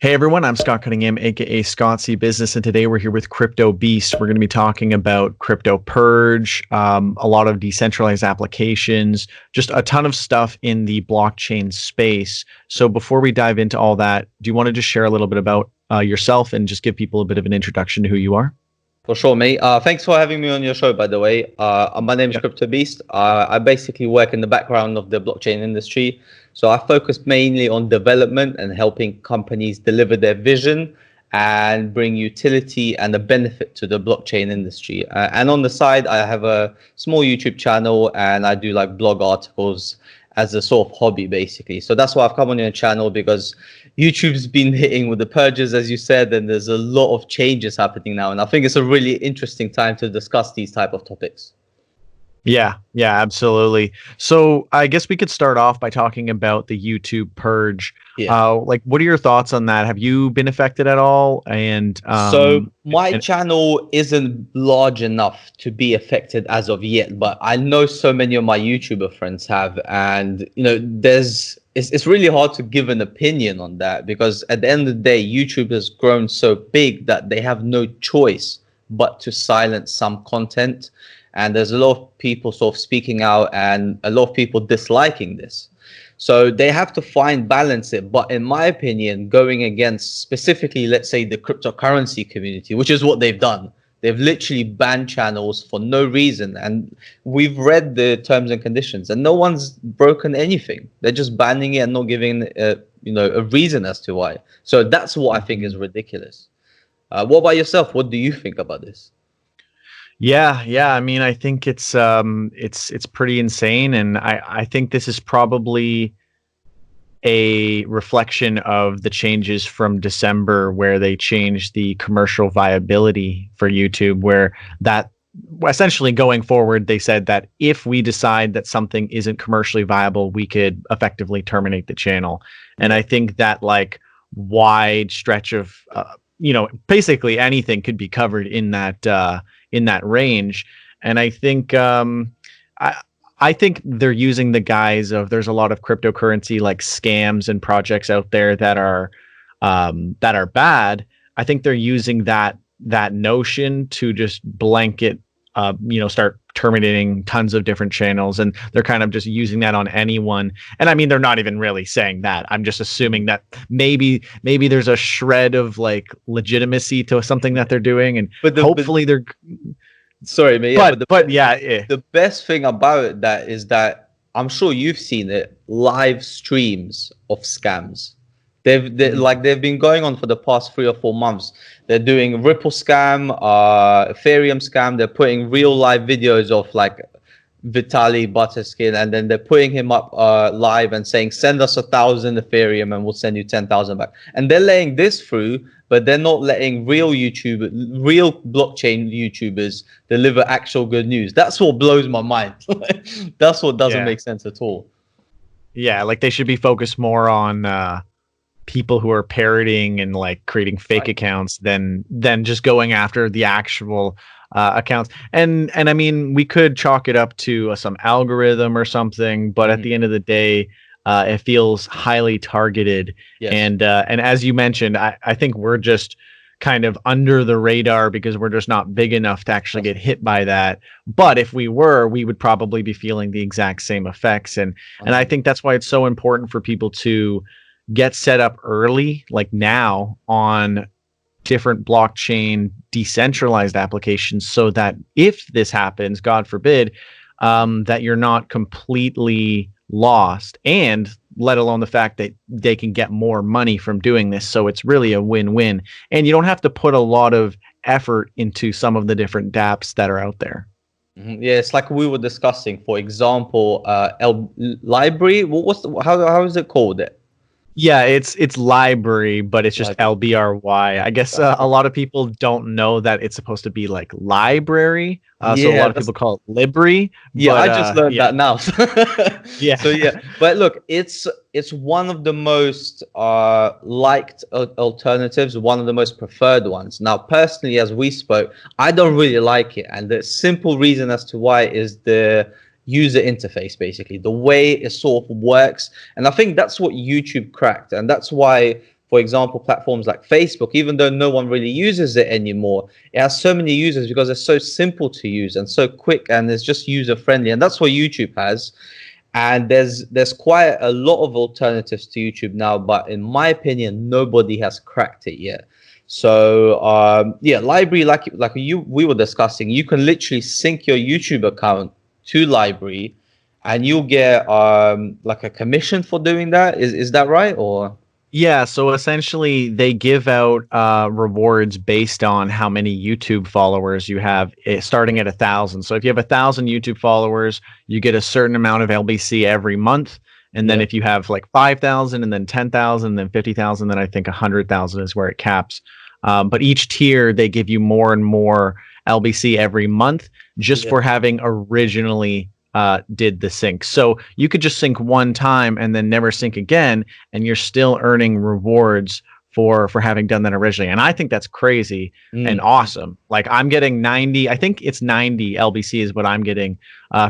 Hey everyone, I'm Scott Cunningham, aka Scottsy Business, and today we're here with Crypto Beast. We're going to be talking about crypto purge, a lot of decentralized applications, just a ton of stuff in the blockchain space. So before we dive into all that, do you want to just share a little bit about yourself and just give people a bit of an introduction to who you are? For sure, mate. Thanks for having me on your show, by the way. My name is Yep. Crypto Beast. I basically work in the background of the blockchain industry. So I focus mainly on development and helping companies deliver their vision and bring utility and a benefit to the blockchain industry. And on the side, I have a small YouTube channel and I do like blog articles as a sort of hobby, basically. So that's why I've come on your channel, because YouTube's been hitting with the purges, as you said, and there's a lot of changes happening now. And I think it's a really interesting time to discuss these type of topics. Yeah, absolutely. So I guess we could start off by talking about the YouTube purge. Yeah. Like, what are your thoughts on that? Have you been affected at all? And So my and channel isn't large enough to be affected as of yet, but I know so many of my YouTuber friends have, and it's really hard to give an opinion on that, because at the end of the day, YouTube has grown so big that they have no choice but to silence some content, and there's a lot of people sort of speaking out and a lot of people disliking this. So they have to find balance it. But in my opinion, going against specifically, let's say, the cryptocurrency community, which is what they've done. They've literally banned channels for no reason. And we've read the terms and conditions and no one's broken anything. They're just banning it and not giving a reason as to why. So that's what I think is ridiculous. What about yourself? What do you think about this? yeah. I mean, I think it's pretty insane, and I think this is probably a reflection of the changes from December, where they changed the commercial viability for YouTube, where that essentially going forward, they said that if we decide that something isn't commercially viable, we could effectively terminate the channel. And I think that like wide stretch of basically anything could be covered in that range. And I think I think they're using the guise of, there's a lot of cryptocurrency like scams and projects out there that are bad. I think they're using that notion to just blanket start terminating tons of different channels, and they're kind of just using that on anyone. And I mean, they're not even really saying that. I'm just assuming that maybe there's a shred of like legitimacy to something that they're doing, and hopefully they're sorry, mate. Yeah, but the best thing about that is that I'm sure you've seen it, live streams of scams. They've been going on for the past 3 or 4 months. They're doing Ripple scam, Ethereum scam. They're putting real live videos of like Vitali Butterskin, and then they're putting him up live and saying, send us 1,000 Ethereum and we'll send you 10,000 back. And they're letting this through, but they're not letting real blockchain YouTubers deliver actual good news. That's what blows my mind. That's what doesn't make sense at all. Yeah, like they should be focused more on people who are parroting and like creating fake accounts than just going after the actual accounts. And I mean, we could chalk it up to some algorithm or something, but at the end of the day, it feels highly targeted. Yes. And as you mentioned, I think we're just kind of under the radar because we're just not big enough to actually get hit by that. But if we were, we would probably be feeling the exact same effects. And I think that's why it's so important for people to get set up early, like now, on different blockchain decentralized applications, so that if this happens, God forbid, that you're not completely lost, and let alone the fact that they can get more money from doing this. So it's really a win-win, and you don't have to put a lot of effort into some of the different dApps that are out there. Yeah, it's like we were discussing, for example, LBRY. How is it called? Yeah, it's LBRY, but it's just LBRY. I guess a lot of people don't know that it's supposed to be like library. So a lot of people call it LBRY. Yeah, I just learned that now. Yeah. So yeah, but look, it's one of the most liked alternatives, one of the most preferred ones. Now, personally, as we spoke, I don't really like it, and the simple reason as to why is the user interface, basically the way it sort of works. And I think that's what YouTube cracked, and that's why For example, platforms like Facebook, even though no one really uses it anymore, it has so many users because it's so simple to use and so quick, and it's just user friendly. And that's what YouTube has. And there's quite a lot of alternatives to YouTube now, but in my opinion, nobody has cracked it yet. So yeah, LBRY, like we were discussing, you can literally sync your YouTube account to LBRY, and you'll get like a commission for doing that. Is that right? Or Yeah, so essentially they give out rewards based on how many YouTube followers you have, starting at 1,000. So if you have 1,000 YouTube followers, you get a certain amount of LBC every month. And then yeah, if you have like 5,000 and then 10,000, then 50,000, then I think 100,000 is where it caps. But each tier, they give you more and more LBC every month just yeah. for having originally did the sync. So you could just sync one time and then never sync again, and you're still earning rewards for having done that originally. And I think that's crazy and awesome. Like I'm getting 90, I think it's 90 LBC is what I'm getting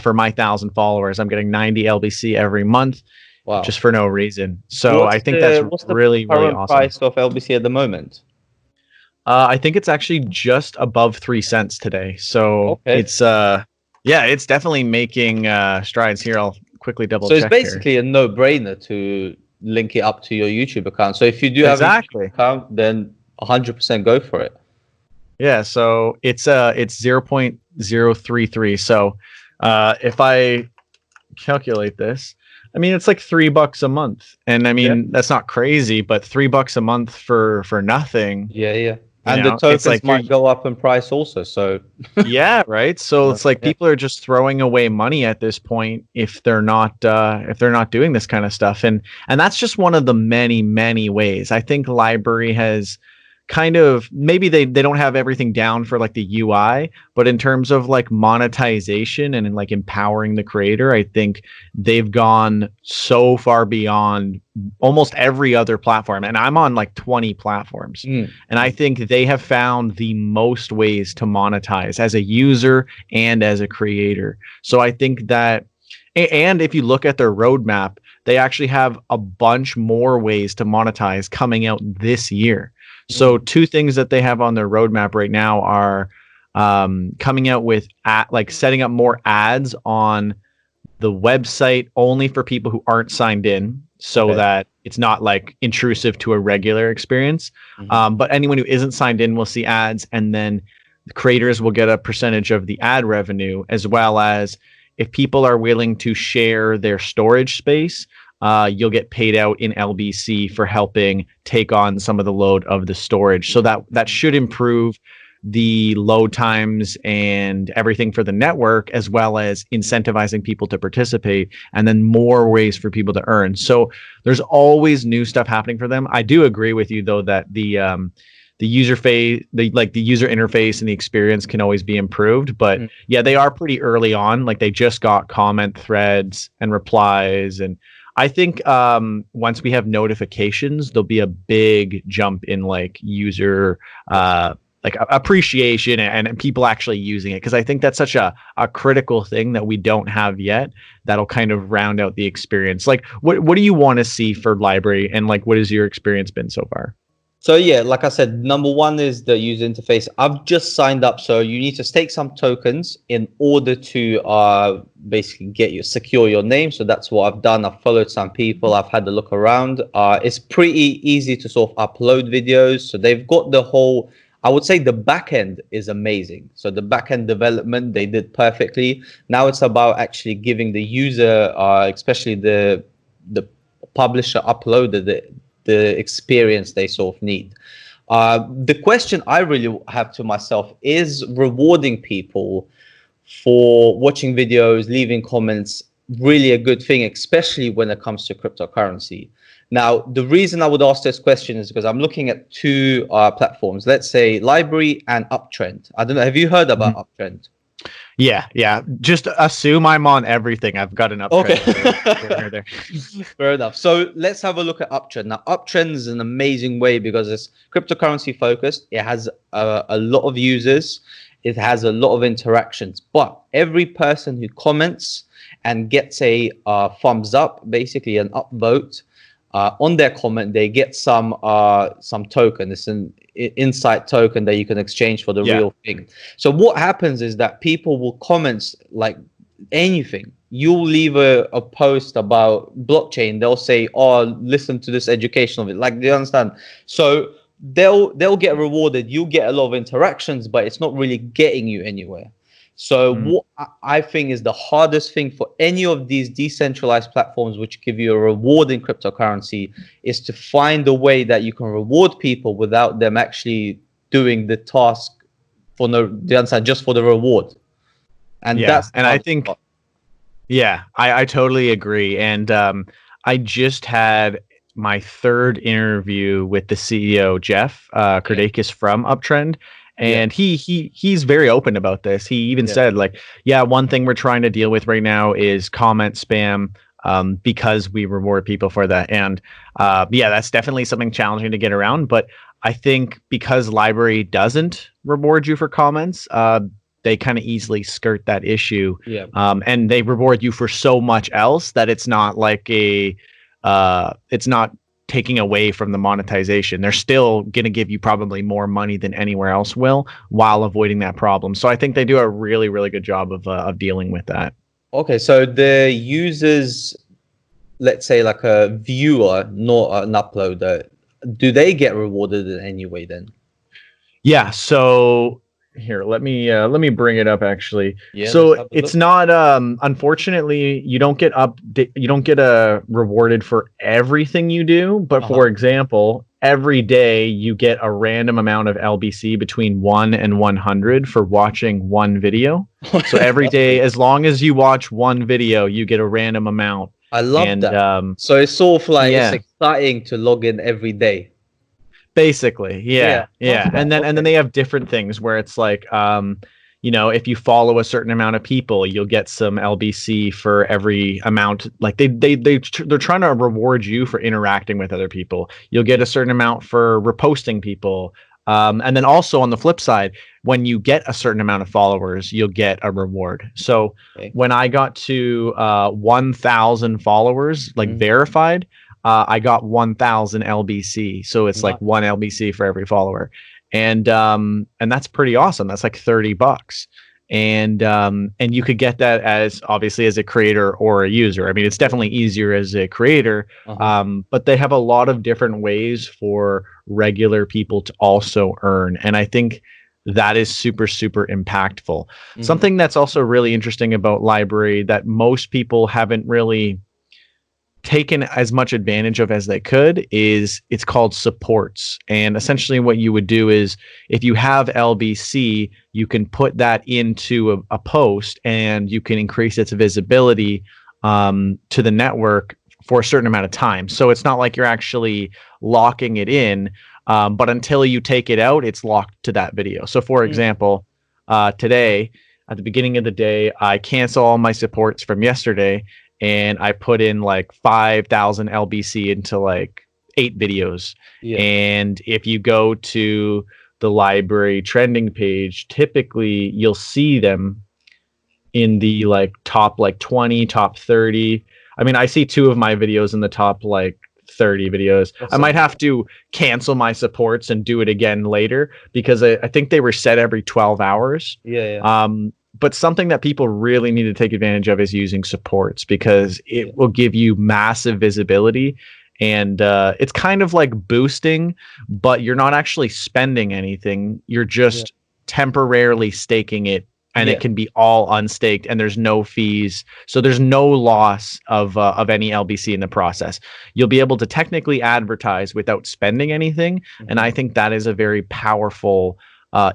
for my 1,000 followers. I'm getting 90 LBC every month. Wow. Just for no reason. So I think that's really, really awesome. Price of LBC at the moment? I think it's actually just above 3 cents today. So it's yeah, it's definitely making strides here. I'll quickly double check. So it's basically a no-brainer to link it up to your YouTube account. So if you do have a YouTube account, then 100% go for it. Yeah, so it's 0.033. So if I calculate this, I mean it's like $3 a month. And I mean that's not crazy, but $3 a month for nothing. Yeah. And the tokens might go up in price also. So yeah, right. So it's like people are just throwing away money at this point if they're not doing this kind of stuff. And that's just one of the many ways. I think LBRY has kind of, maybe they don't have everything down for like the UI, but in terms of like monetization and like empowering the creator, I think they've gone so far beyond almost every other platform. And I'm on like 20 platforms. And I think they have found the most ways to monetize as a user and as a creator. So I think that, and if you look at their roadmap, they actually have a bunch more ways to monetize coming out this year. So two things that they have on their roadmap right now are coming out with like setting up more ads on the website only for people who aren't signed in, so that it's not like intrusive to a regular experience. But anyone who isn't signed in will see ads, and then the creators will get a percentage of the ad revenue, as well as if people are willing to share their storage space, you'll get paid out in LBC for helping take on some of the load of the storage. So that should improve the load times and everything for the network, as well as incentivizing people to participate, and then more ways for people to earn. So there's always new stuff happening for them. I do agree with you though that the user interface and the experience can always be improved, but yeah, they are pretty early on. Like they just got comment threads and replies, and I think once we have notifications, there'll be a big jump in like user like appreciation and people actually using it, because I think that's such a critical thing that we don't have yet. That'll kind of round out the experience. Like what do you want to see for LBRY, and like what has your experience been so far? So yeah, like I said, number one is the user interface. I've just signed up, so you need to stake some tokens in order to basically secure your name. So that's what I've done. I've followed some people. I've had a look around. It's pretty easy to sort of upload videos. So they've got the whole, I would say the back end is amazing. So the back end development, they did perfectly. Now it's about actually giving the user, especially the publisher uploader, the experience they sort of need. The question I really have to myself is rewarding people for watching videos, leaving comments, really a good thing, especially when it comes to cryptocurrency. Now, the reason I would ask this question is because I'm looking at two platforms, let's say LBRY and Uptrennd. I don't know, have you heard about Uptrennd? Yeah. Just assume I'm on everything. I've got an Uptrennd. Okay. Fair enough. So let's have a look at Uptrennd. Now, Uptrennd is an amazing way because it's cryptocurrency focused. It has a lot of users. It has a lot of interactions. But every person who comments and gets a thumbs up, basically an upvote, on their comment, they get some token. It's an insight token that you can exchange for the real thing. So what happens is that people will comment like anything. You'll leave a post about blockchain, they'll say, oh, listen to this educational video. Like, do you understand? So they'll get rewarded. You'll get a lot of interactions, but it's not really getting you anywhere. So what I think is the hardest thing for any of these decentralized platforms which give you a reward in cryptocurrency is to find a way that you can reward people without them actually doing the task for no, do you understand, just for the reward. And that's, and I think part. I totally agree. And I just had my third interview with the CEO, Jeff Kerdakis from Uptrennd. And he's very open about this. He even said, like, one thing we're trying to deal with right now is comment spam, because we reward people for that. And that's definitely something challenging to get around. But I think because LBRY doesn't reward you for comments, they kind of easily skirt that issue. And they reward you for so much else that it's not like it's not taking away from the monetization. They're still going to give you probably more money than anywhere else will, while avoiding that problem. So I think they do a really, really good job of dealing with that. Okay, so the users, let's say like a viewer, not an uploader, do they get rewarded in any way then? Yeah, so here, let me bring it up actually. So it's not unfortunately you don't get rewarded for everything you do, but for example, every day you get a random amount of LBC between 1 and 100 for watching one video. So every day, as long as you watch one video, you get a random amount. I love that. So it's sort of like it's exciting to log in every day. Basically, and then they have different things where it's like, if you follow a certain amount of people, you'll get some LBC for every amount. Like they're trying to reward you for interacting with other people. You'll get a certain amount for reposting people, and then also on the flip side, when you get a certain amount of followers, you'll get a reward. So when I got to 1,000 followers, like verified, I got 1,000 LBC. So it's like 1 LBC for every follower. And that's pretty awesome. That's like $30. And you could get that as obviously as a creator or a user. I mean, it's definitely easier as a creator, but they have a lot of different ways for regular people to also earn. And I think that is super, super impactful. Something that's also really interesting about LBRY that most people haven't really taken as much advantage of as they could is it's called supports. And essentially what you would do is if you have LBC, you can put that into a post and you can increase its visibility to the network for a certain amount of time. So it's not like you're actually locking it in, but until you take it out, it's locked to that video. So for example, today at the beginning of the day, I cancel all my supports from yesterday and I put in like 5,000 LBC into like 8 videos. And if you go to the LBRY trending page, typically you'll see them in the like top like 20, top 30. I mean, I see 2 of my videos in the top like 30 videos. I might have to cancel my supports and do it again later because I think they were set every 12 hours. But something that people really need to take advantage of is using supports because it will give you massive visibility. And it's kind of like boosting, but you're not actually spending anything. You're just temporarily staking it, and it can be all unstaked, and there's no fees. So there's no loss of any LBC in the process. You'll be able to technically advertise without spending anything. And I think that is a very powerful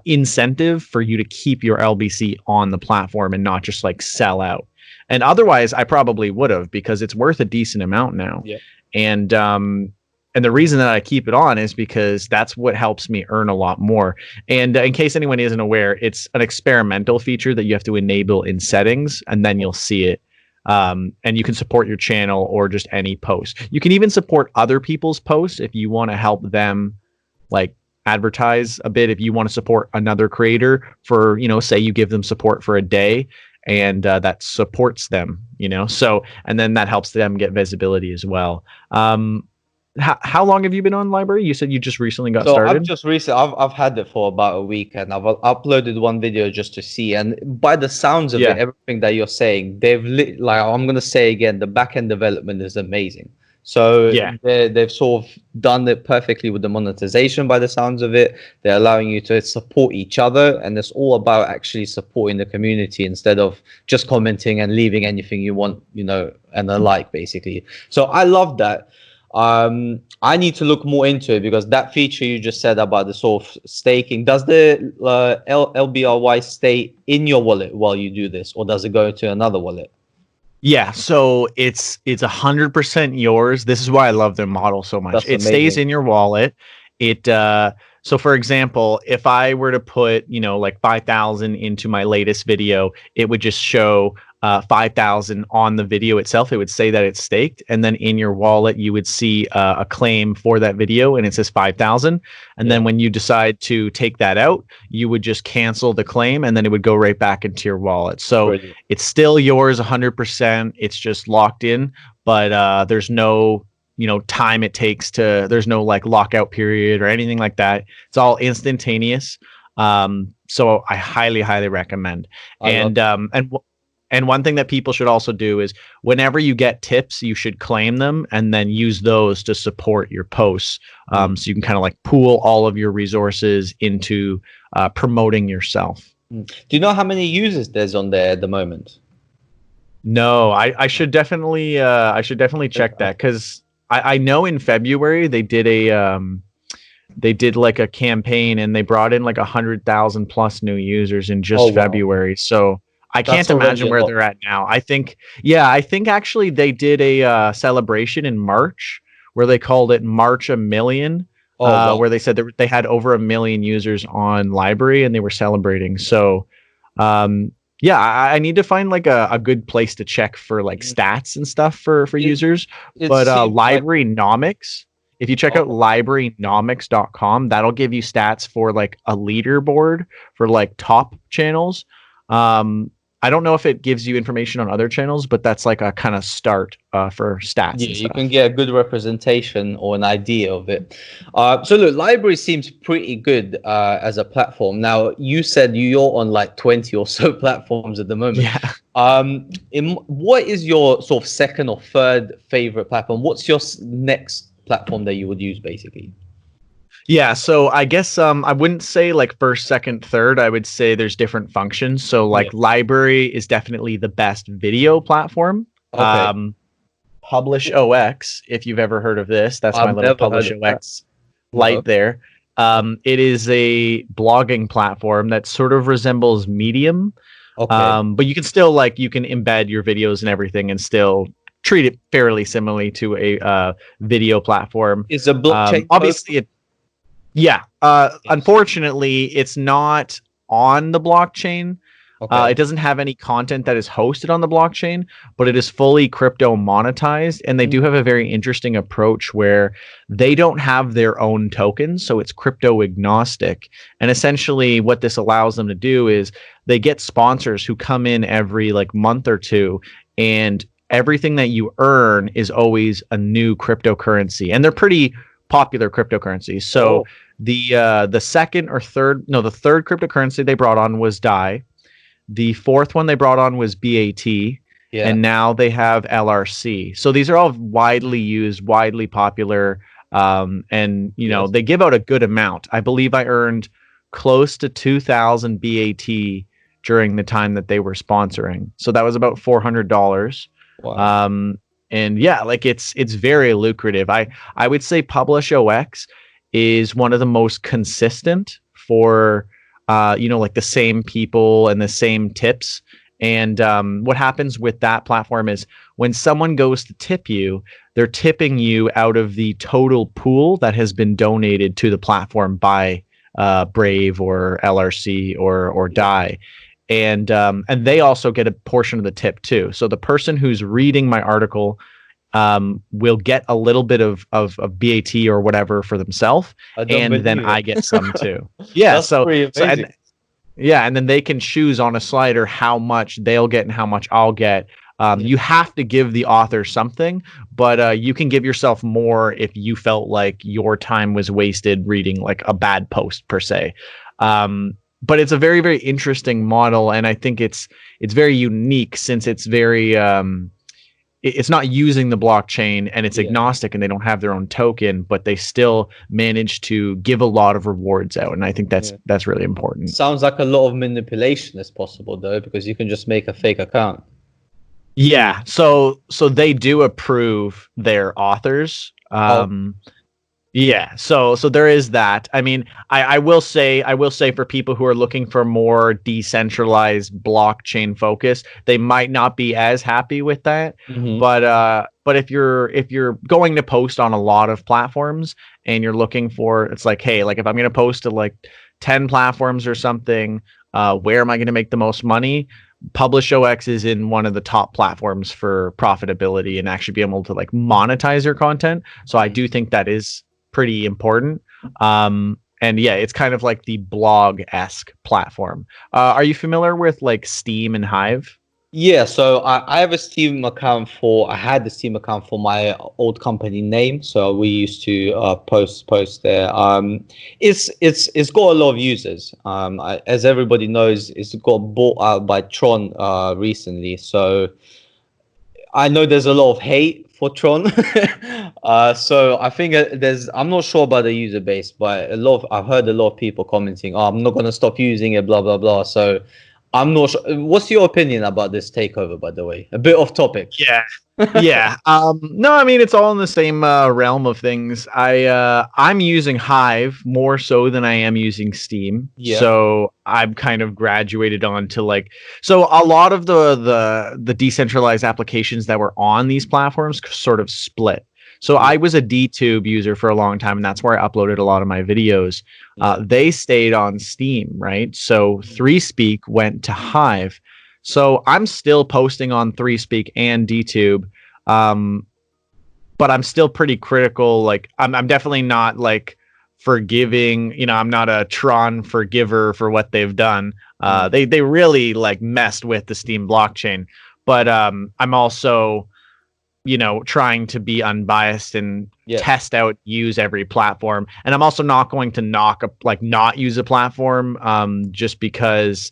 incentive for you to keep your LBC on the platform and not just like sell out. And otherwise I probably would have, because it's worth a decent amount now. And the reason that I keep it on is because that's what helps me earn a lot more. And in case anyone isn't aware, it's an experimental feature that you have to enable in settings, and then you'll see it. And you can support your channel or just any post. You can even support other people's posts if you want to help them like advertise a bit. If you want to support another creator for, say you give them support for a day and that supports them, so, and then that helps them get visibility as well. How long have you been on LBRY? You said you just recently got So I've started. just recently, I've had it for about a week, and I've uploaded one video just to see. And by the sounds of it, Yeah. everything that you're saying, like I'm gonna say again, the back end development is amazing. So Yeah. they've sort of done it perfectly with the monetization. By the sounds of it, they're allowing you to support each other, and it's all about actually supporting the community instead of just commenting and leaving anything you want, and the like, basically. So I love that. I need to look more into it because that feature you just said about the sort of staking, does the LBRY stay in your wallet while you do this, or does it go to another wallet? Yeah, so it's 100% yours. This is why I love their model so much. That's It stays amazing. in your wallet. It so for example, if I were to put, like 5,000 into my latest video, it would just show 5,000 on the video itself. It would say that it's staked, and then in your wallet you would see a claim for that video, and it says 5,000. And then Yeah, when you decide to take that out, you would just cancel the claim, and then it would go right back into your wallet. So brilliant. it's still yours 100%. It's just locked in, but there's no time it takes to, there's no like lockout period or anything like that. It's all instantaneous. So I highly recommend. I love. And one thing that people should also do is whenever you get tips, you should claim them and then use those to support your posts. So you can kind of like pool all of your resources into promoting yourself. Do you know how many users there's on there at the moment? No, I should definitely check that, because I know in February they did like a campaign and they brought in like 100,000 plus new users in just Oh, wow. February. So I That's can't already imagine a where lot. they're at now. I think actually they did a celebration in March where they called it March a Million, Oh, wow. where they said that they had over 1 million users on LBRY and they were celebrating. So, yeah, I need to find like a good place to check for like stats and stuff for It, users. it But seems like. LBRYnomics, if you check out Oh, LBRYnomics.com, that'll give you stats for like a leaderboard for like top channels. I don't know if it gives you information on other channels, but that's like a kind of start for stats yeah, and you can stuff. get a good representation or an idea of it. So look, LBRY seems pretty good as a platform. Now, you said you're on like 20 or so platforms at the moment. Yeah. What is your sort of second or third favorite platform? What's your next platform that you would use, basically? Yeah, so I guess I wouldn't say like first, second, third. I would say there's different functions. So Yeah. like LBRY is definitely the best video platform. Okay. Publish OX, if you've ever heard of this, that's my I've little never heard Publish of that. OX No. light there. It is a blogging platform that sort of resembles Medium, Okay. but you can still like you can embed your videos and everything and still treat it fairly similarly to a video platform. Is a blockchain Obviously, yeah. Yes. Unfortunately, it's not on the blockchain. Okay. It doesn't have any content that is hosted on the blockchain, but it is fully crypto monetized. And they do have a very interesting approach where they don't have their own tokens. So it's crypto agnostic. And essentially, what this allows them to do is they get sponsors who come in every like month or two, and everything that you earn is always a new cryptocurrency. And they're pretty popular cryptocurrencies. So Oh, the second or third, no, the third cryptocurrency they brought on was DAI. The fourth one they brought on was BAT, yeah. and now they have LRC. So these are all widely used, widely popular, and Yes. they give out a good amount. I believe I earned close to 2,000 BAT during the time that they were sponsoring. So that was about $400. Wow. And yeah, like it's very lucrative. I would say Publish OX is one of the most consistent for like the same people and the same tips. And what happens with that platform is when someone goes to tip you, they're tipping you out of the total pool that has been donated to the platform by Brave or LRC or DAI. And they also get a portion of the tip too. So the person who's reading my article will get a little bit of BAT or whatever for themselves, I don't and then believe I it. get some too. Yeah, That's pretty so amazing. and yeah, and then they can choose on a slider how much they'll get and how much I'll get You have to give the author something, but you can give yourself more if you felt like your time was wasted reading like a bad post per se. But it's a very, very interesting model, and I think it's very unique since it's very it's not using the blockchain and it's agnostic and they don't have their own token, but they still manage to give a lot of rewards out, and I think that's really important. Sounds like a lot of manipulation is possible though, because you can just make a fake account. Yeah, so they do approve their authors. Yeah, so there is that. I mean, I will say for people who are looking for more decentralized blockchain focus, they might not be as happy with that. But if you're going to post on a lot of platforms and you're looking for, it's like, hey, like if I'm going to post to like 10 platforms or something, where am I going to make the most money? PublishOX is in one of the top platforms for profitability and actually be able to like monetize your content. So I do think that is pretty important. And yeah, it's kind of like the blog-esque platform. Are you familiar with like Steem and Hive? Yeah, so I have a Steam account I had the Steam account for my old company name, so we used to post there. It's got a lot of users. As everybody knows, it's got bought out by Tron recently, so I know there's a lot of hate for Tron. So I think I'm not sure about the user base, but I've heard a lot of people commenting, "Oh, I'm not going to stop using it," blah blah blah. So I'm not sure. What's your opinion about this takeover, by the way? A bit off topic. Yeah. Yeah. No, I mean, it's all in the same realm of things. I'm using Hive more so than I am using Steem. Yeah. So I've kind of graduated on to like, so a lot of the decentralized applications that were on these platforms sort of split. So I was a DTube user for a long time, and that's where I uploaded a lot of my videos. They stayed on Steem, right? So 3Speak went to Hive. So I'm still posting on 3Speak and DTube, but I'm still pretty critical. Like I'm definitely not like forgiving. You know, I'm not a Tron forgiver for what they've done. They really like messed with the Steem blockchain, but I'm also, you know, trying to be unbiased and test out, use every platform. And I'm also not going to not use a platform just because,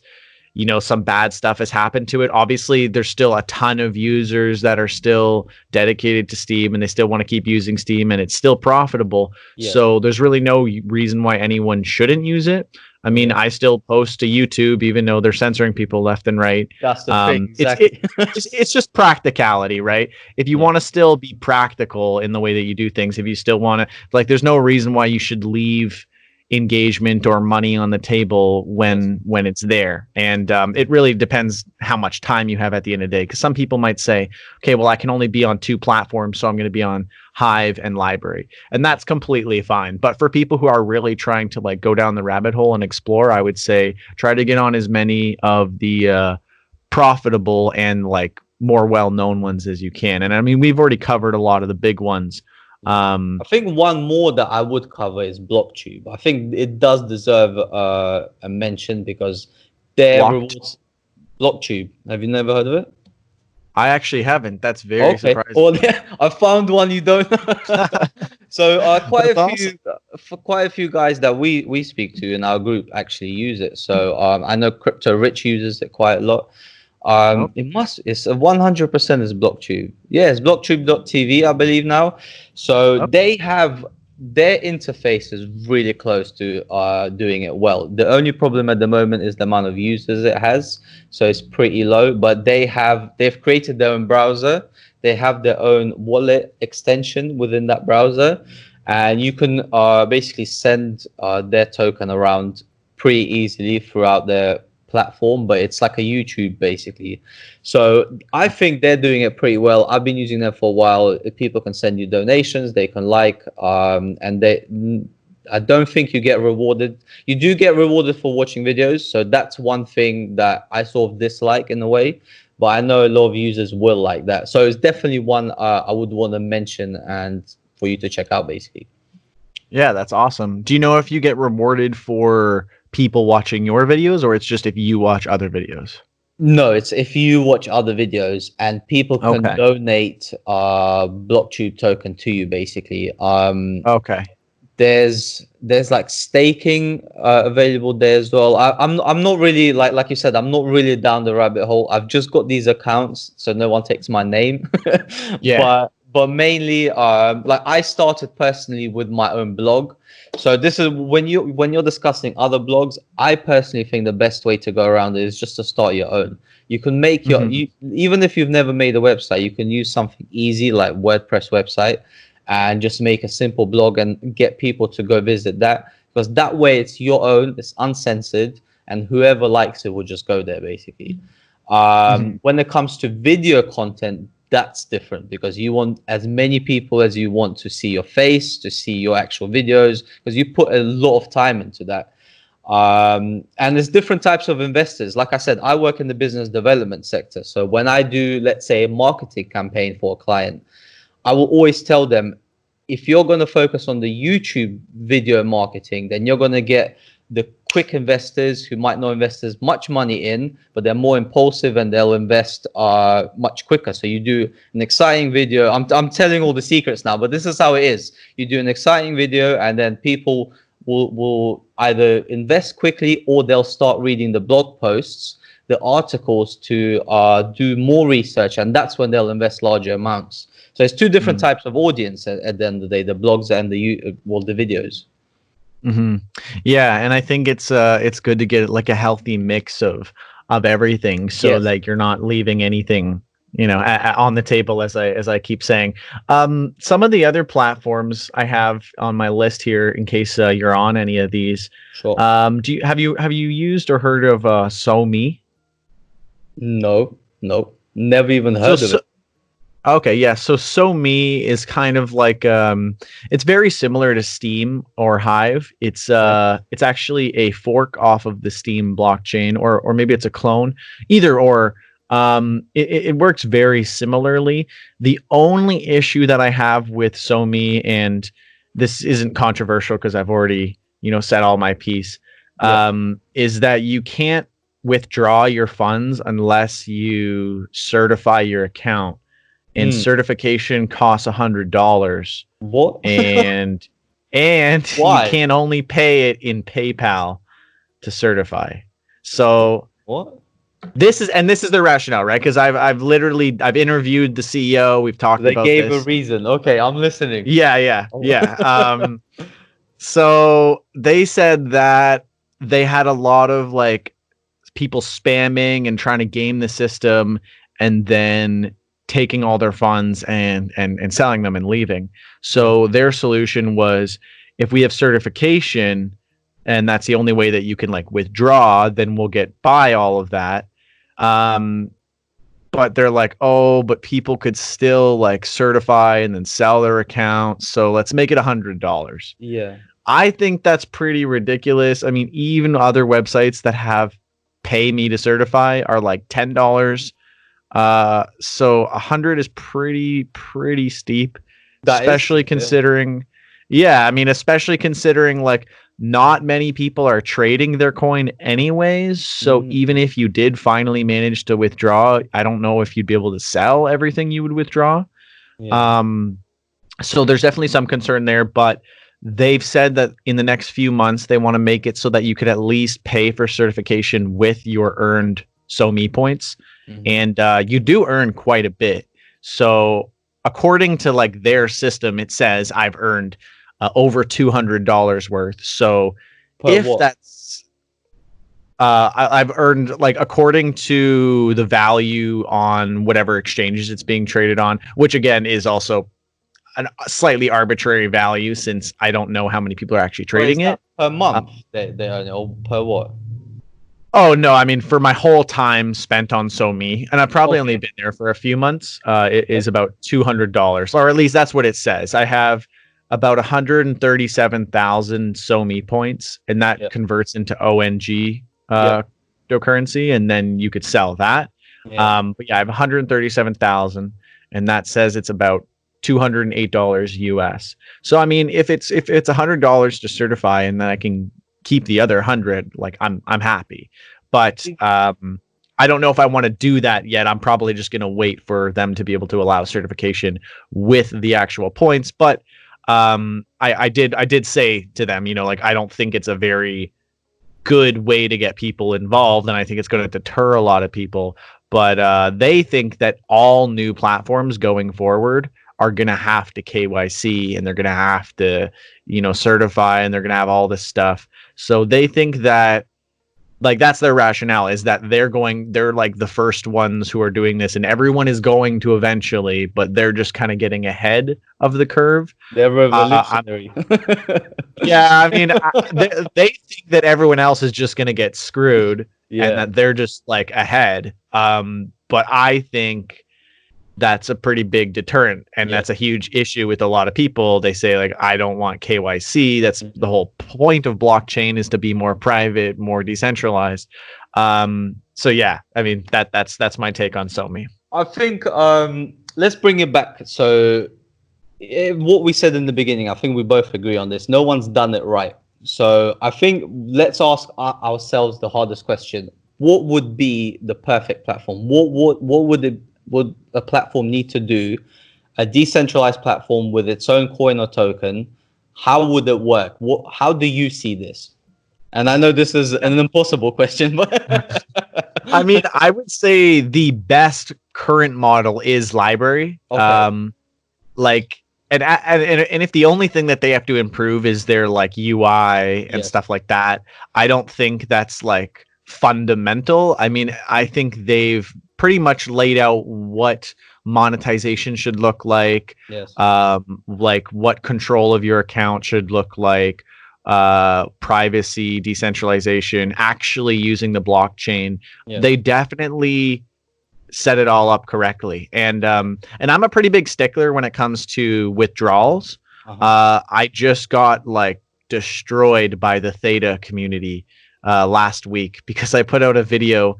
you know, some bad stuff has happened to it. Obviously, there's still a ton of users that are still dedicated to Steem and they still want to keep using Steem and it's still profitable. So there's really no reason why anyone shouldn't use it. I mean, I still post to YouTube, even though they're censoring people left and right. That's the thing. Exactly. It's just practicality, right? If you want to still be practical in the way that you do things, if you still want to, like, there's no reason why you should leave engagement or money on the table when it's there. And it really depends how much time you have at the end of the day. Because some people might say, okay, well, I can only be on 2 platforms, so I'm going to be on Hive and LBRY, and that's completely fine. But for people who are really trying to like go down the rabbit hole and explore, I would say try to get on as many of the profitable and like more well-known ones as you can. And I mean, we've already covered a lot of the big ones. I think one more that I would cover is BlockTube. I think it does deserve a mention because their rewards. BlockTube. Have you never heard of it? I actually haven't. That's very surprising. Well, I found one you don't know. So quite a few guys that we speak to in our group actually use it. So I know Crypto Rich uses it quite a lot. It's 100% is BlockTube. Yeah, it's blocktube.tv, I believe now. So they have their interface is really close to doing it well. The only problem at the moment is the amount of users it has, so it's pretty low. But they've created their own browser. They have their own wallet extension within that browser, and you can basically send their token around pretty easily throughout their platform, but it's like a YouTube basically. So I think they're doing it pretty well. I've been using them for a while. People can send you donations, they can and I don't think you get rewarded. You do get rewarded for watching videos, so that's one thing that I sort of dislike in a way, but I know a lot of users will like that. So it's definitely one I would want to mention and for you to check out basically. Yeah, that's awesome. Do you know if you get rewarded for people watching your videos, or it's just if you watch other videos? No, it's if you watch other videos and people can Okay. donate BlockTube token to you basically. Okay. There's like staking available there as well. I'm not really like you said, I'm not really down the rabbit hole. I've just got these accounts so no one takes my name. Yeah. But mainly like I started personally with my own blog. So this is when you're discussing other blogs, I personally think the best way to go around it is just to start your own. You can make Mhm. even if you've never made a website, you can use something easy like WordPress website and just make a simple blog and get people to go visit that, because that way it's your own, it's uncensored, and whoever likes it will just go there basically. Mhm. When it comes to video content, that's different because you want as many people as you want to see your face, to see your actual videos, because you put a lot of time into that. And there's different types of investors. Like I said, I work in the business development sector. So when I do, let's say, a marketing campaign for a client, I will always tell them, if you're going to focus on the YouTube video marketing, then you're going to get the quick investors who might not invest as much money in, but they're more impulsive and they'll invest much quicker. So you do an exciting video. I'm telling all the secrets now, but this is how it is. You do an exciting video and then people will either invest quickly or they'll start reading the blog posts, the articles to do more research, and that's when they'll invest larger amounts. So it's two different Mhm. types of audience at the end of the day: the blogs and the videos. Mhm. Yeah, and I think it's good to get like a healthy mix of everything so Yes. that you're not leaving anything, on the table, as I keep saying. Some of the other platforms I have on my list here in case you're on any of these. Sure. Have you used or heard of SoMe? No, no, never even So, heard of so it. Okay, yeah. So Me is kind of like it's very similar to Steem or Hive. Okay. It's actually a fork off of the Steem blockchain, or maybe it's a clone. Either or. It works very similarly. The only issue that I have with SoMe, and this isn't controversial because I've already, said all my piece, Yeah. is that you can't withdraw your funds unless you certify your account, and Mm. certification costs $100, What? and you Why? can only pay it in PayPal to certify. So What? this is the rationale, right? Because I've interviewed the CEO. We've talked They about gave a this. reason. Okay, I'm listening. Yeah, yeah, Oh. yeah. So they said that they had a lot of like people spamming and trying to game the system, and then taking all their funds and selling them and leaving. Mm. So their solution was, if we have certification and that's the only way that you can like withdraw, then we'll get by all of that. Um, but they're like, oh, but people could still like certify and then sell their account. So let's make it $100. Yeah. I think that's pretty ridiculous. I mean, even other websites that have pay me to certify are like $10. So 100 is pretty steep, That is especially steep, yeah. considering, yeah, I mean, especially considering like not many people are trading their coin anyways. So Mm. even if you did finally manage to withdraw, I don't know if you'd be able to sell everything you would withdraw. Yeah. Um, so there's definitely some concern there, but they've said that in the next few months they want to make it so that you could at least pay for certification with your earned SoMe points, Hmm. and you do earn quite a bit. So according to like their system, it says I've earned over $200 worth. So Per if what? that's I've earned, like, according to the value on whatever exchanges it's being traded on, which again is also a slightly arbitrary value since I don't know how many people are actually Or is trading that it. per Uh, month? They earn it, or per what? oh no, I mean for my whole time spent on SoMe, and I've probably only Okay. been there for a few months. It Okay. is about $200, or at least that's what it says. I have about 137,000 SoMe points, and that Yeah. converts into ONG Yeah. cryptocurrency, and then you could sell that. Yeah. But yeah, I have 137,000, and that says it's about $208 US. So I mean, if it's $100 to certify, and then I can keep the other 100, like I'm happy. But I don't know if I want to do that yet. I'm probably just going to wait for them to be able to allow certification with the actual points. But I did say to them, you know, like, I don't think it's a very good way to get people involved, and I think it's going to deter a lot of people. But they think that all new platforms going forward are going to have to KYC, and they're going to have to, you know, certify, and they're going to have all this stuff. So they think that, like, that's their rationale, is that they're like the first ones who are doing this, and everyone is going to eventually, but they're just kind of getting ahead of the curve. They're revolutionary. Yeah, I mean, they think that everyone else is just going to get screwed, and that they're just like ahead. But I think that's a pretty big deterrent, and that's a huge issue with a lot of people. They say, like, I don't want KYC. That's the whole point of blockchain, is to be more private, more decentralized. So yeah, I mean, that's my take on SoMe. I think let's bring it back. So what we said in the beginning, I think we both agree on this. No one's done it right. So I think let's ask ourselves the hardest question: what would be the perfect platform? What would a platform need to do? A decentralized platform with its own coin or token. How would it work? How do you see this? And I know this is an impossible question, but I mean, I would say the best current model is LBRY. Okay. Like, and if the only thing that they have to improve is their like UI and stuff like that, I don't think that's like fundamental. I mean, I think they've pretty much laid out what monetization should look like, like what control of your account should look like, privacy, decentralization, actually using the blockchain. They definitely set it all up correctly. And I'm a pretty big stickler when it comes to withdrawals. I just got like destroyed by the Theta community last week because I put out a video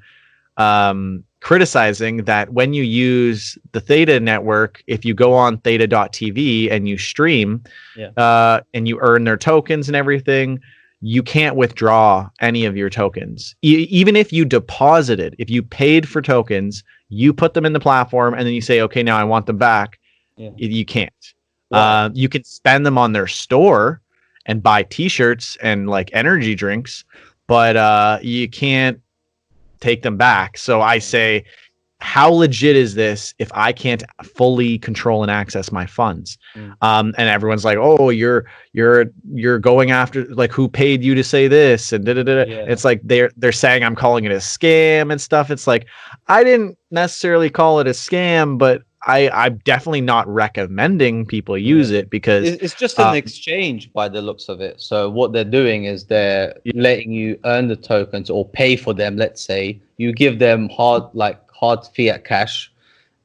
criticizing that when you use the Theta network, if you go on theta.tv and you stream and you earn their tokens and everything, you can't withdraw any of your tokens. Even if you deposited, if you paid for tokens, you put them in the platform and then you say, okay, now I want them back. You can't. Wow. You can spend them on their store and buy t-shirts and like energy drinks, but you can't take them back. So I say, how legit is this if I can't fully control and access my funds? And everyone's like, oh, you're going after, like, who paid you to say this? And it's like they're saying I'm calling it a scam and stuff. It's like, I didn't necessarily call it a scam, but I'm definitely not recommending people use it, because it's just an exchange by the looks of it. So what they're doing is they're letting you earn the tokens or pay for them. Let's say you give them hard fiat cash,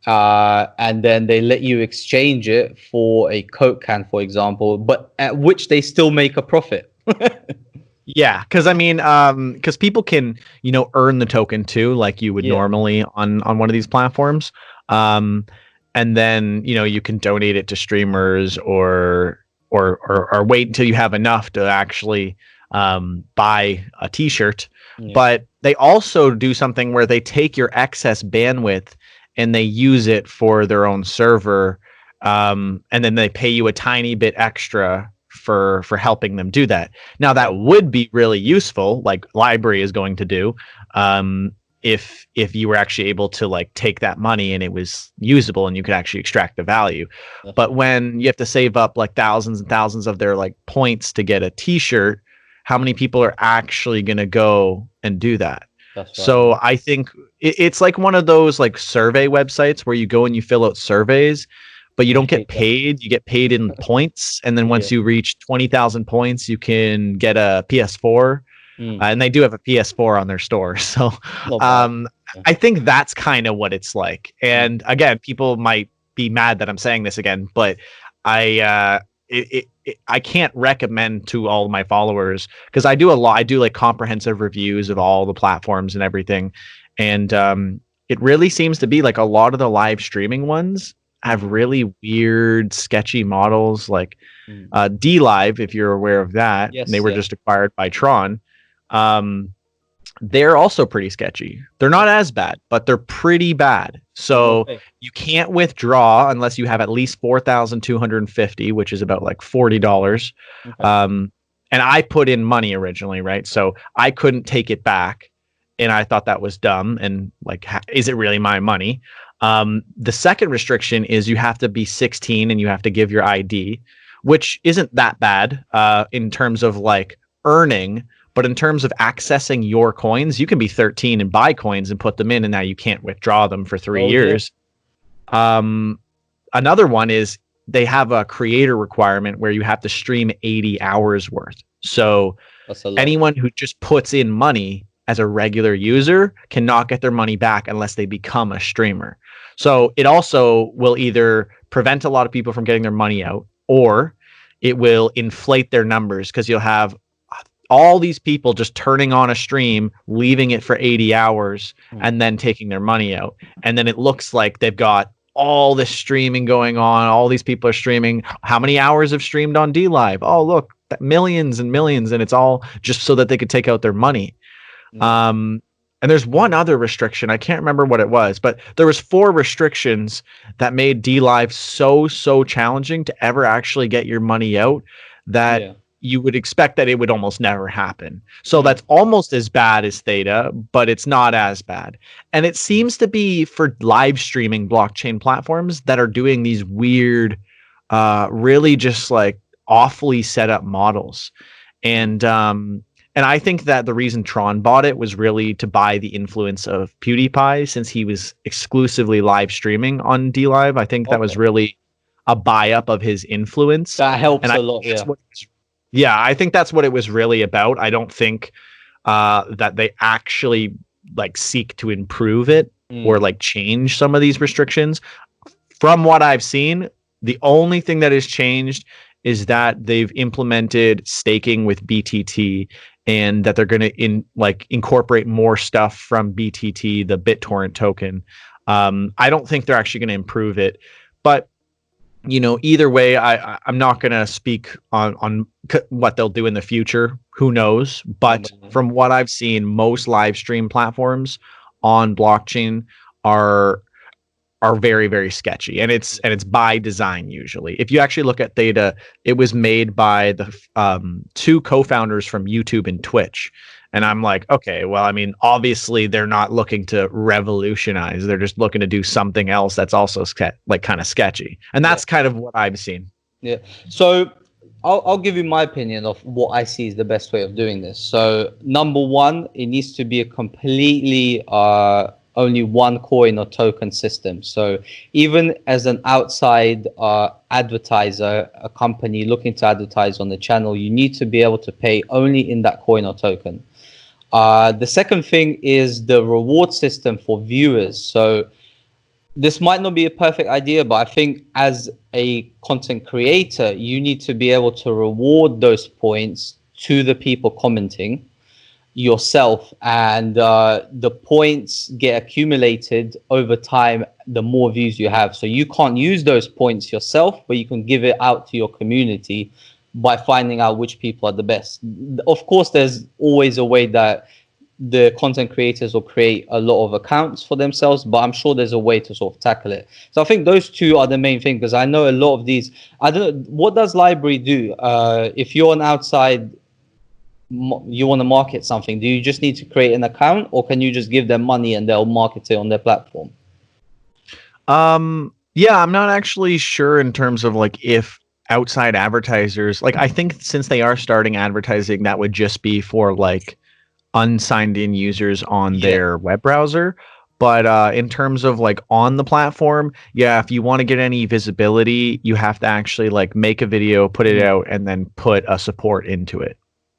and then they let you exchange it for a Coke can, for example, but at which they still make a profit. Yeah, because I mean, because people can, you know, earn the token too, like you would normally on one of these platforms. And then, you know, you can donate it to streamers or wait until you have enough to actually buy a t-shirt. But they also do something where they take your excess bandwidth and they use it for their own server, and then they pay you a tiny bit extra for helping them do that. Now that would be really useful, like LBRY is going to do, if you were actually able to like take that money and it was usable and you could actually extract the value. But when you have to save up like thousands and thousands of their like points to get a t-shirt, how many people are actually going to go and do that? So I think it's like one of those like survey websites where you go and you fill out surveys, but you don't get paid. You get paid in points. And then once you reach 20,000 points, you can get a PS4. And they do have a PS4 on their store. So I think that's kind of what it's like. And again, people might be mad that I'm saying this again, but I can't recommend to all my followers, because I do like comprehensive reviews of all the platforms and everything. And it really seems to be like a lot of the live streaming ones have really weird, sketchy models, like DLive, if you're aware of that. They were just acquired by Tron. they're also pretty sketchy. They're not as bad, but they're pretty bad. So Okay. you can't withdraw unless you have at least 4,250, which is about like $40. Okay. And I put in money originally, right? So I couldn't take it back, and I thought that was dumb. And like, is it really my money? The second restriction is you have to be 16 and you have to give your ID, which isn't that bad in terms of like earning. But in terms of accessing your coins, you can be 13 and buy coins and put them in, and now you can't withdraw them for 3 years. Another one is they have a creator requirement where you have to stream 80 hours worth. So That's a lot. anyone who just puts in money as a regular user cannot get their money back unless they become a streamer. So it also will either prevent a lot of people from getting their money out, or it will inflate their numbers because you'll have all these people just turning on a stream, leaving it for 80 hours, and then taking their money out. And then it looks like they've got all this streaming going on. All these people are streaming. How many hours have streamed on DLive? Oh, look, millions and millions. And it's all just so that they could take out their money. And there's one other restriction. I can't remember what it was, but there was 4 restrictions that made DLive so challenging to ever actually get your money out that you would expect that it would almost never happen. So that's almost as bad as Theta, but it's not as bad. And it seems to be for live streaming blockchain platforms that are doing these weird, really just like awfully set up models. And I think that the reason Tron bought it was really to buy the influence of PewDiePie, since he was exclusively live streaming on DLive. I think that was really a buy up of his influence. That helps a lot, yeah, I think that's what it was really about. I don't think that they actually like seek to improve it or like change some of these restrictions. From what I've seen, the only thing that has changed is that they've implemented staking with BTT, and that they're going to incorporate more stuff from BTT, the BitTorrent token. I don't think they're actually going to improve it, but either way, I'm not going to speak on what they'll do in the future. Who knows? But from what I've seen, most live stream platforms on blockchain are very, very sketchy, and it's by design. Usually, if you actually look at Theta, it was made by the 2 co-founders from YouTube and Twitch. And I'm like, okay, well, I mean, obviously they're not looking to revolutionize. They're just looking to do something else that's also kind of sketchy. And that's kind of what I've seen. Yeah. So I'll give you my opinion of what I see is the best way of doing this. So number one, it needs to be a completely only one coin or token system. So even as an outside advertiser, a company looking to advertise on the channel, you need to be able to pay only in that coin or token. The second thing is the reward system for viewers. So this might not be a perfect idea, but I think as a content creator, you need to be able to reward those points to the people commenting yourself, and the points get accumulated over time the more views you have. So you can't use those points yourself, but you can give it out to your community by finding out which people are the best. Of course, there's always a way that the content creators will create a lot of accounts for themselves, but I'm sure there's a way to sort of tackle it. So I think those two are the main thing, because I know a lot of these, I don't know, what does LBRY do? If you're an outside, you want to market something, do you just need to create an account, or can you just give them money and they'll market it on their platform? Yeah, I'm not actually sure in terms of like if outside advertisers, like I think since they are starting advertising, that would just be for like unsigned in users on their web browser. But in terms of like on the platform, yeah, if you want to get any visibility, you have to actually like make a video, put it out, and then put a support into it.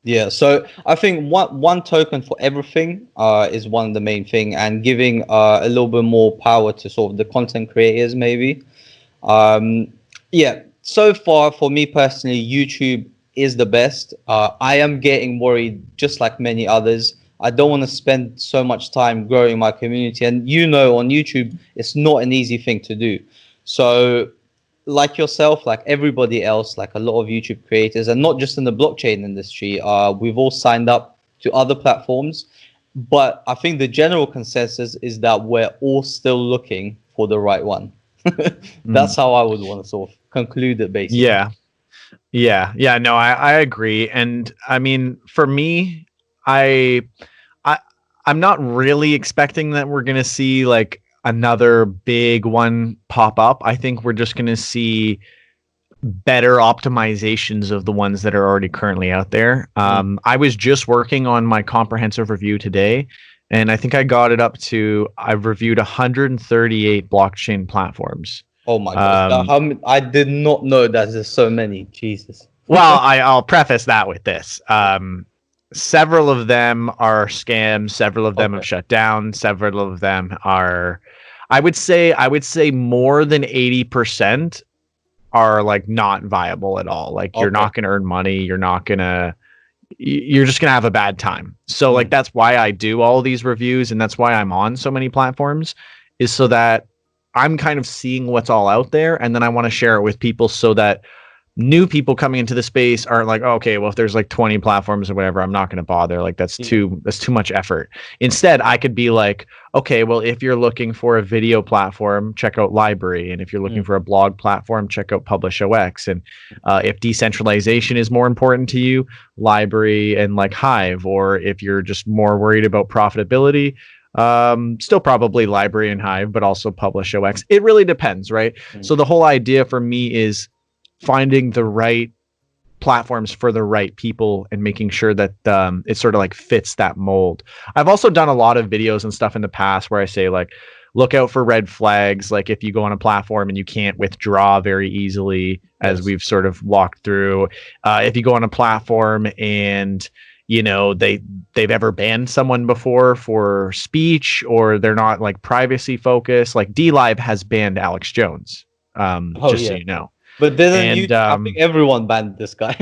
Yeah, so I think one token for everything is one of the main thing, and giving a little bit more power to sort of the content creators maybe. Yeah, so far for me personally, YouTube is the best. I am getting worried, just like many others. I don't want to spend so much time growing my community, and on YouTube, it's not an easy thing to do. So like yourself, like everybody else, like a lot of YouTube creators, and not just in the blockchain industry, we've all signed up to other platforms, but I think the general consensus is that we're all still looking for the right one. That's how I would want to sort of conclude it, basically. Yeah. No, I agree. And I mean, for me, I I'm not really expecting that we're gonna see like another big one pop up. I think we're just gonna see better optimizations of the ones that are already currently out there. I was just working on my comprehensive review today, and I think I got it up to, I've reviewed 138 blockchain platforms. Oh my God. I did not know that there's so many. Jesus. Well, I'll preface that with this. Several of them are scams. Several of them have shut down. Several of them are, I would say more than 80% are like not viable at all. Like you're not going to earn money. You're just going to have a bad time. So like, that's why I do all these reviews. And that's why I'm on so many platforms, is so that I'm kind of seeing what's all out there. And then I want to share it with people so that new people coming into the space aren't like, oh, okay, well, if there's like 20 platforms or whatever, I'm not going to bother. Like that's too much effort. Instead, I could be like, okay, well, if you're looking for a video platform, check out LBRY. And if you're looking for a blog platform, check out PublishOX. And if decentralization is more important to you, LBRY and like Hive. Or if you're just more worried about profitability, still probably LBRY and Hive, but also PublishOX. It really depends, right? So the whole idea for me is finding the right platforms for the right people and making sure that it sort of like fits that mold. I've also done a lot of videos and stuff in the past where I say like, look out for red flags. Like if you go on a platform and you can't withdraw very easily, as we've sort of walked through, if you go on a platform and you know they've ever banned someone before for speech, or they're not like privacy focused. Like DLive has banned Alex Jones, so you know. But didn't I think everyone banned this guy.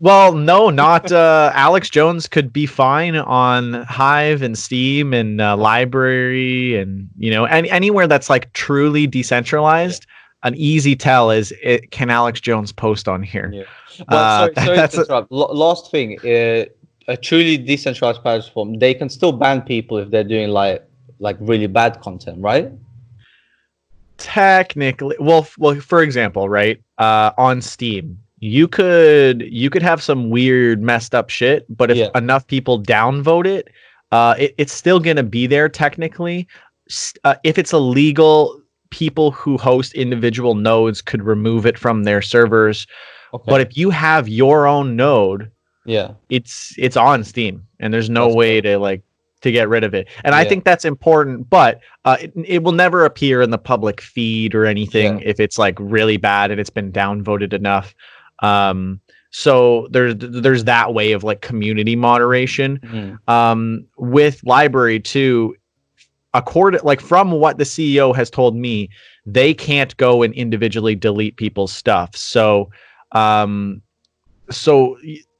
Well, no, not Alex Jones could be fine on Hive and Steem and LBRY, and you know, anywhere that's like truly decentralized. An easy tell is, can Alex Jones post on here? But sorry to interrupt. Last thing, a truly decentralized platform, they can still ban people if they're doing like really bad content, right? Technically, well, for example, right, on Steem, you could have some weird messed up shit, but if enough people downvote it, it's still gonna be there technically. If it's illegal, people who host individual nodes could remove it from their servers. But if you have your own node, it's on Steem, and there's no way to get rid of it. And I think that's important, but it will never appear in the public feed or anything if it's like really bad and it's been downvoted enough. So there's that way of like community moderation. With LBRY too, from what the CEO has told me, they can't go and individually delete people's stuff. So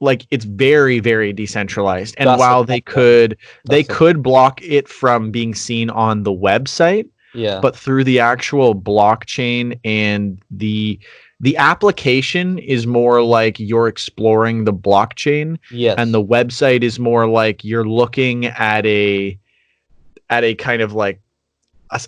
like it's very, very decentralized. And while they could block it from being seen on the website, but through the actual blockchain, and the application is more like you're exploring the blockchain, and the website is more like you're looking at a kind of like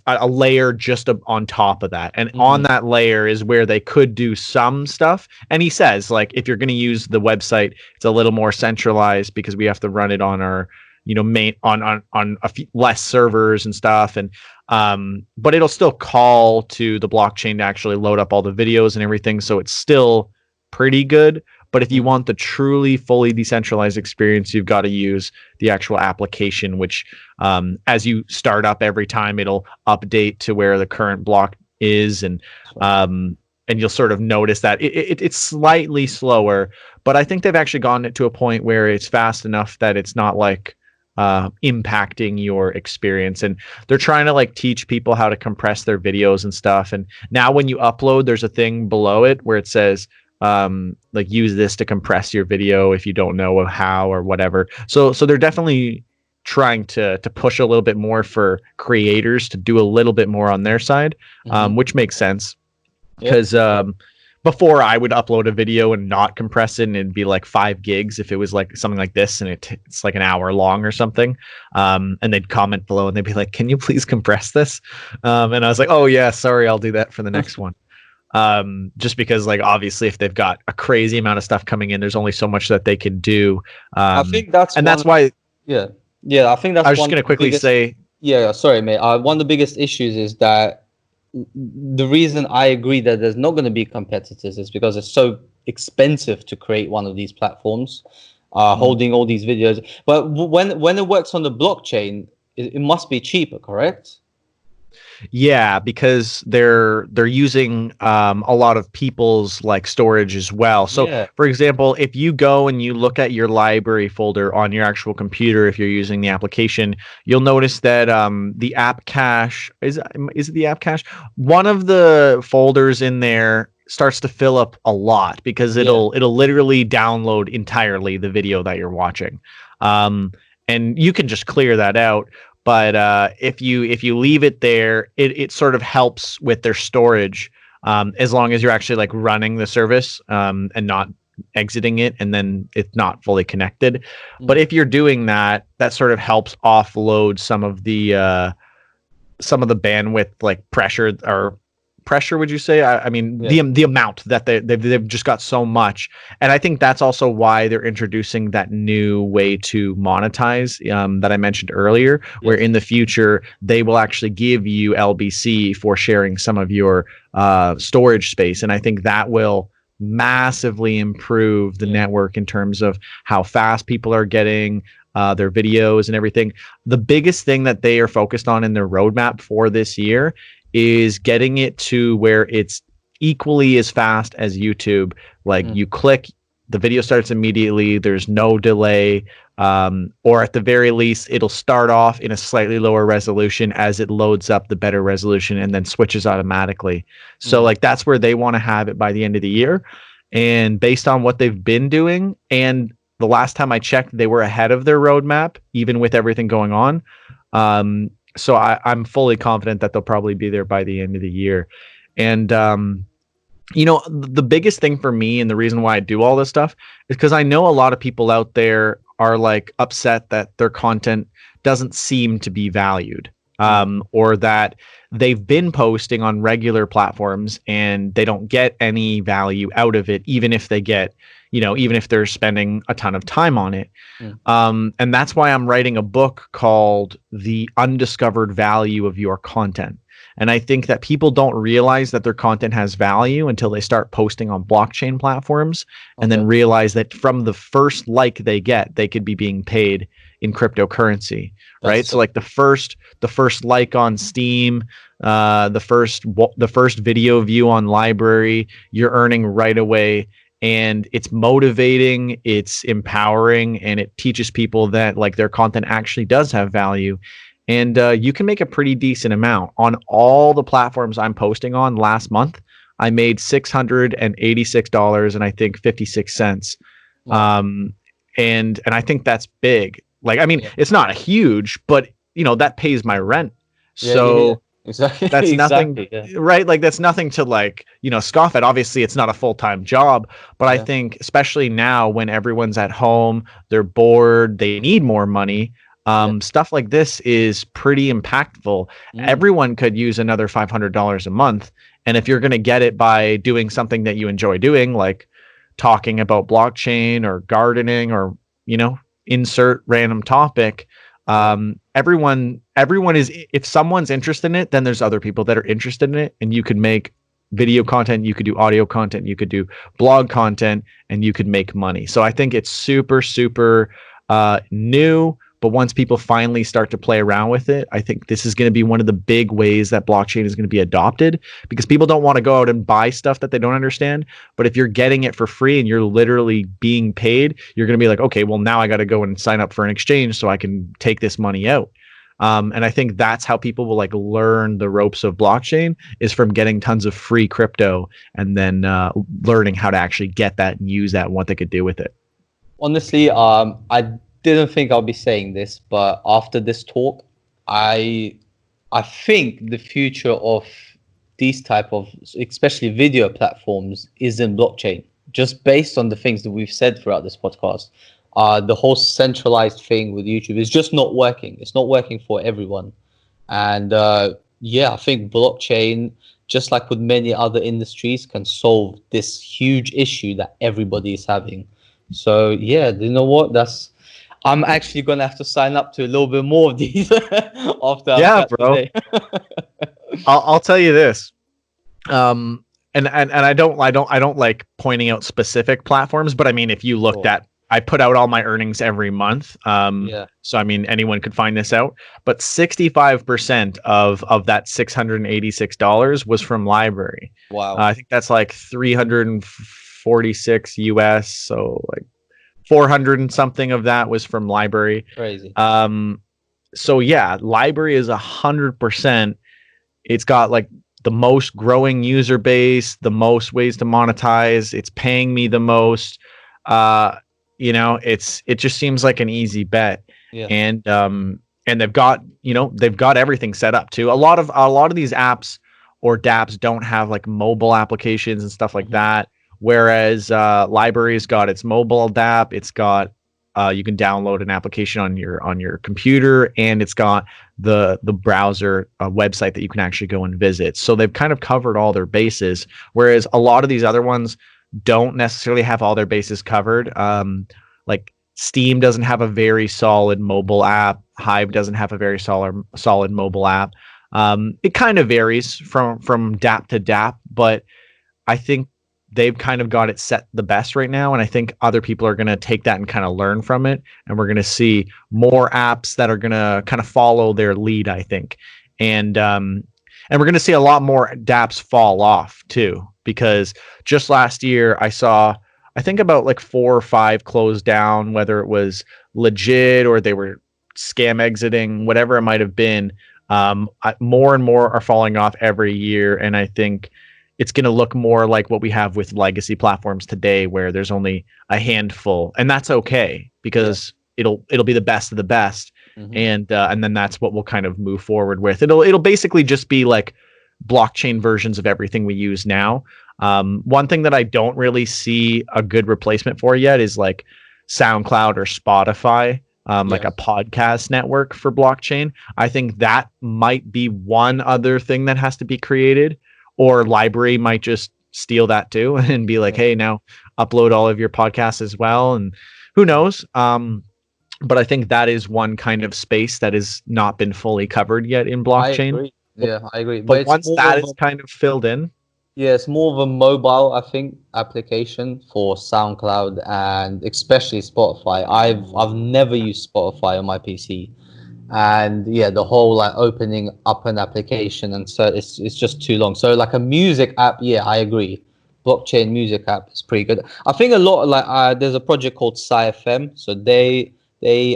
a layer just on top of that, and on that layer is where they could do some stuff. And he says like, if you're going to use the website, it's a little more centralized because we have to run it on our main on a few less servers and stuff, and but it'll still call to the blockchain to actually load up all the videos and everything, so it's still pretty good. But if you want the truly fully decentralized experience, you've got to use the actual application, which as you start up every time, it'll update to where the current block is. And you'll sort of notice that it's slightly slower, but I think they've actually gotten it to a point where it's fast enough that it's not like impacting your experience. And they're trying to like teach people how to compress their videos and stuff. And now when you upload, there's a thing below it where it says, like, use this to compress your video if you don't know how or whatever. So they're definitely trying to push a little bit more for creators to do a little bit more on their side, which makes sense because before I would upload a video and not compress it, and it'd be like 5 gigs if it was like something like this, and it's like an hour long or something. And they'd comment below and they'd be like, "Can you please compress this?" And I was like, "Oh yeah, sorry, I'll do that for the next one." Just because, like, obviously if they've got a crazy amount of stuff coming in, there's only so much that they can do. I think that's and that's why yeah, yeah. I think that's I was just one going of to the quickly biggest. say, Yeah, sorry, mate. One of the biggest issues is that the reason I agree that there's not going to be competitors is because it's so expensive to create one of these platforms, holding all these videos. But when it works on the blockchain, it must be cheaper, correct? yeah, because they're using a lot of people's like storage as well. So, Yeah. for example, if you go and you look at your library folder on your actual computer, if you're using the application, you'll notice that the app cache is it the app cache? One of the folders in there starts to fill up a lot because it'll literally download entirely the video that you're watching. And you can just clear that out. But if you leave it there, it sort of helps with their storage, as long as you're actually like running the service, and not exiting it, and then it's not fully connected. But if you're doing that, that sort of helps offload some of the bandwidth, like pressure, would you say? I mean, the amount that they've just got so much. And I think that's also why they're introducing that new way to monetize, that I mentioned earlier, where in the future they will actually give you LBC for sharing some of your storage space. And I think that will massively improve the network in terms of how fast people are getting their videos and everything. The biggest thing that they are focused on in their roadmap for this year is getting it to where it's equally as fast as YouTube. Like you click, the video starts immediately. There's no delay, or at the very least, it'll start off in a slightly lower resolution as it loads up the better resolution and then switches automatically. So like that's where they want to have it by the end of the year. And based on what they've been doing, and the last time I checked, they were ahead of their roadmap, even with everything going on. So I'm fully confident that they'll probably be there by the end of the year. And, the biggest thing for me and the reason why I do all this stuff is because I know a lot of people out there are like upset that their content doesn't seem to be valued, or that they've been posting on regular platforms and they don't get any value out of it, even if they get, even if they're spending a ton of time on it. And that's why I'm writing a book called The Undiscovered Value of Your Content. And I think that people don't realize that their content has value until they start posting on blockchain platforms, and then realize that from the first like they get, they could be being paid in cryptocurrency, right? So like the first like on Steem, the first video view on LBRY, you're earning right away. And it's motivating, it's empowering, and it teaches people that like their content actually does have value. And you can make a pretty decent amount on all the platforms I'm posting on. Last month, I made $686 and I think 56 cents. Wow. And I think that's big. Like, I mean, it's not huge, but that pays my rent. So exactly. That's nothing, exactly, right? Like that's nothing to like, scoff at. Obviously, it's not a full-time job, but I think especially now when everyone's at home, they're bored, they need more money. Stuff like this is pretty impactful. Everyone could use another $500 a month. And if you're going to get it by doing something that you enjoy doing, like talking about blockchain or gardening or, insert random topic, everyone is, if someone's interested in it, then there's other people that are interested in it, and you could make video content, you could do audio content, you could do blog content, and you could make money. So I think it's super new, but once people finally start to play around with it, I think this is going to be one of the big ways that blockchain is going to be adopted, because people don't want to go out and buy stuff that they don't understand. But if you're getting it for free and you're literally being paid, you're going to be like, okay, well now I got to go and sign up for an exchange so I can take this money out. And I think that's how people will like learn the ropes of blockchain, is from getting tons of free crypto and then learning how to actually get that and use that and what they could do with it. Honestly, I didn't think I'll be saying this, but after this talk, I think the future of these type of, especially video platforms, is in blockchain. Just based on the things that we've said throughout this podcast, the whole centralized thing with YouTube is just not working. It's not working for everyone, and yeah, I think blockchain, just like with many other industries, can solve this huge issue that everybody is having. So yeah, you know what? I'm actually gonna have to sign up to a little bit more of these after our Yeah, chat bro. today. I'll tell you this. And I don't like pointing out specific platforms, but I mean, if you looked Sure. at, I put out all my earnings every month. Yeah. So I mean, anyone could find this out. But 65% of that $686 was from LBRY. Wow. I think that's like 346 US. So like 400 and something of that was from LBRY. Crazy. So yeah, LBRY is 100%. It's got like the most growing user base, the most ways to monetize. It's paying me the most. You know, it just seems like an easy bet. Yeah. And they've got, you know, they've got everything set up too. A lot of these apps or dApps don't have like mobile applications and stuff like that. Whereas LBRY's got its mobile dApp, it's got you can download an application on your computer, and it's got the browser website that you can actually go and visit. So they've kind of covered all their bases, whereas a lot of these other ones don't necessarily have all their bases covered. Like Steem doesn't have a very solid mobile app. Hive doesn't have a very solid mobile app. It kind of varies from dApp to dApp, but I think they've kind of got it set the best right now. And I think other people are going to take that and kind of learn from it. And we're going to see more apps that are going to kind of follow their lead, I think. And we're going to see a lot more dApps fall off too, because just last year I think about like 4 or 5 closed down, whether it was legit or they were scam exiting, whatever it might have been. More and more are falling off every year. And I think it's going to look more like what we have with legacy platforms today, where there's only a handful, and that's okay, because it'll be the best of the best. And then that's what we'll kind of move forward with. It'll basically just be like blockchain versions of everything we use now. One thing that I don't really see a good replacement for yet is like SoundCloud or Spotify, like a podcast network for blockchain. I think that might be one other thing that has to be created. Or LBRY might just steal that too and be like, hey, now upload all of your podcasts as well. And who knows? But I think that is one kind of space that has not been fully covered yet in blockchain. I agree. Yeah, I agree. But once that is kind of filled in. Yeah, it's more of a mobile, I think, application for SoundCloud and especially Spotify. I've never used Spotify on my PC. And yeah, the whole like opening up an application, and so it's just too long. So like a music app, yeah, I agree. Blockchain music app is pretty good. I think a lot like there's a project called SciFM. So they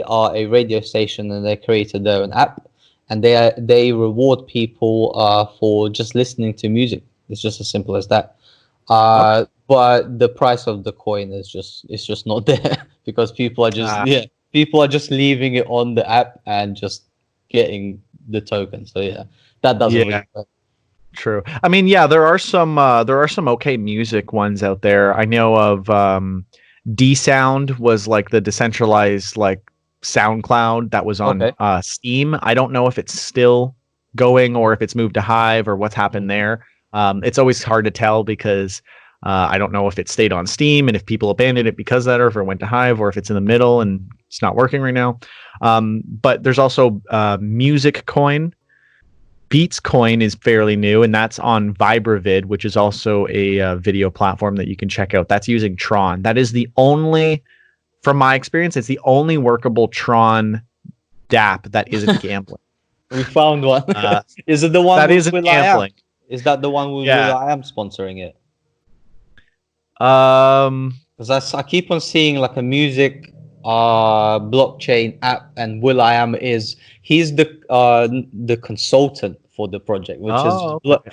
are a radio station, and they created their own app, and they reward people for just listening to music. It's just as simple as that. But the price of the coin is just not there because people are just people are just leaving it on the app and just getting the token. So yeah, that doesn't really work. True. I mean, yeah, there are some okay music ones out there. I know of DSound was like the decentralized like SoundCloud that was on Steem. I don't know if it's still going or if it's moved to Hive or what's happened there. It's always hard to tell because I don't know if it stayed on Steem and if people abandoned it because of that, or if it went to Hive, or if it's in the middle and it's not working right now. But there's also Music Coin. Beats Coin is fairly new, and that's on Vibravid, which is also a video platform that you can check out. That's using Tron. That is the only, from my experience, it's the only workable Tron dApp that isn't gambling. We found one. Is it the one that isn't gambling? Is that the one with I am sponsoring it? Because I keep on seeing like a music blockchain app, and will.i.am he's the consultant for the project, which is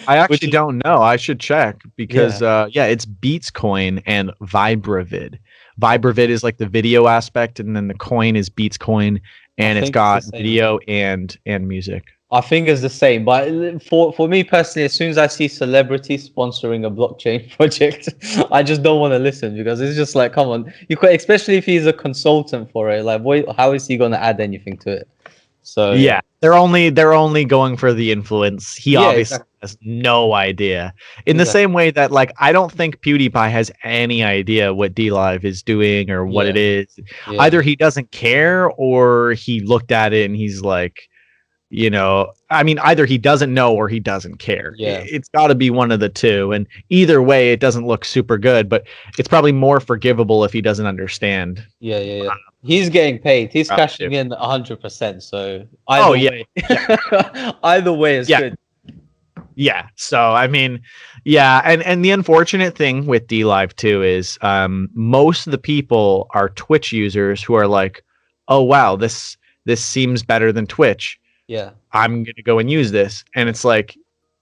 I actually don't know. I should check because it's Beats Coin and Vibravid. Vibravid is like the video aspect, and then the coin is Beats Coin, and it's got video and music. I think it's the same, but for me personally, as soon as I see celebrities sponsoring a blockchain project, I just don't want to listen because it's just like, come on, you could, especially if he's a consultant for it. Like, how is he going to add anything to it? So Yeah, they're only going for the influence. He yeah, obviously exactly, has no idea. In the exactly. same way that like I don't think PewDiePie has any idea what DLive is doing or what it Yeah, is. yeah, Either he doesn't care or he looked at it and he's like, I mean, either he doesn't know or he doesn't care. yeah, It's got to be one of the two. And either way, it doesn't look super good, but it's probably more forgivable if he doesn't understand. yeah. He's getting paid. He's Probably cashing do. in 100%. So Oh either yeah, way, yeah, either way is yeah. good. Yeah. So I mean, yeah, and the unfortunate thing with DLive too is most of the people are Twitch users who are like, oh wow, this seems better than Twitch. Yeah, I'm gonna go and use this. And it's like,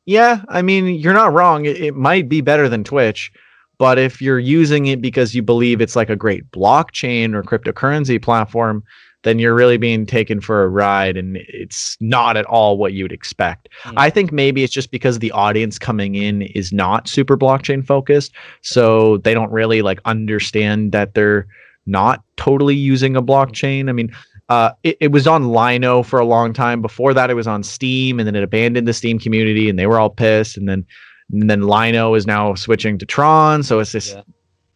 yeah, I mean, you're not wrong. It might be better than Twitch, but if you're using it because you believe it's like a great blockchain or cryptocurrency platform, then you're really being taken for a ride and it's not at all what you'd expect. mm, I think maybe it's just because the audience coming in is not super blockchain focused, so they don't really like understand that they're not totally using a blockchain. I mean, it was on Lino for a long time. Before that, it was on Steem, and then it abandoned the Steem community, and they were all pissed. And then Lino is now switching to Tron, so it's just yeah,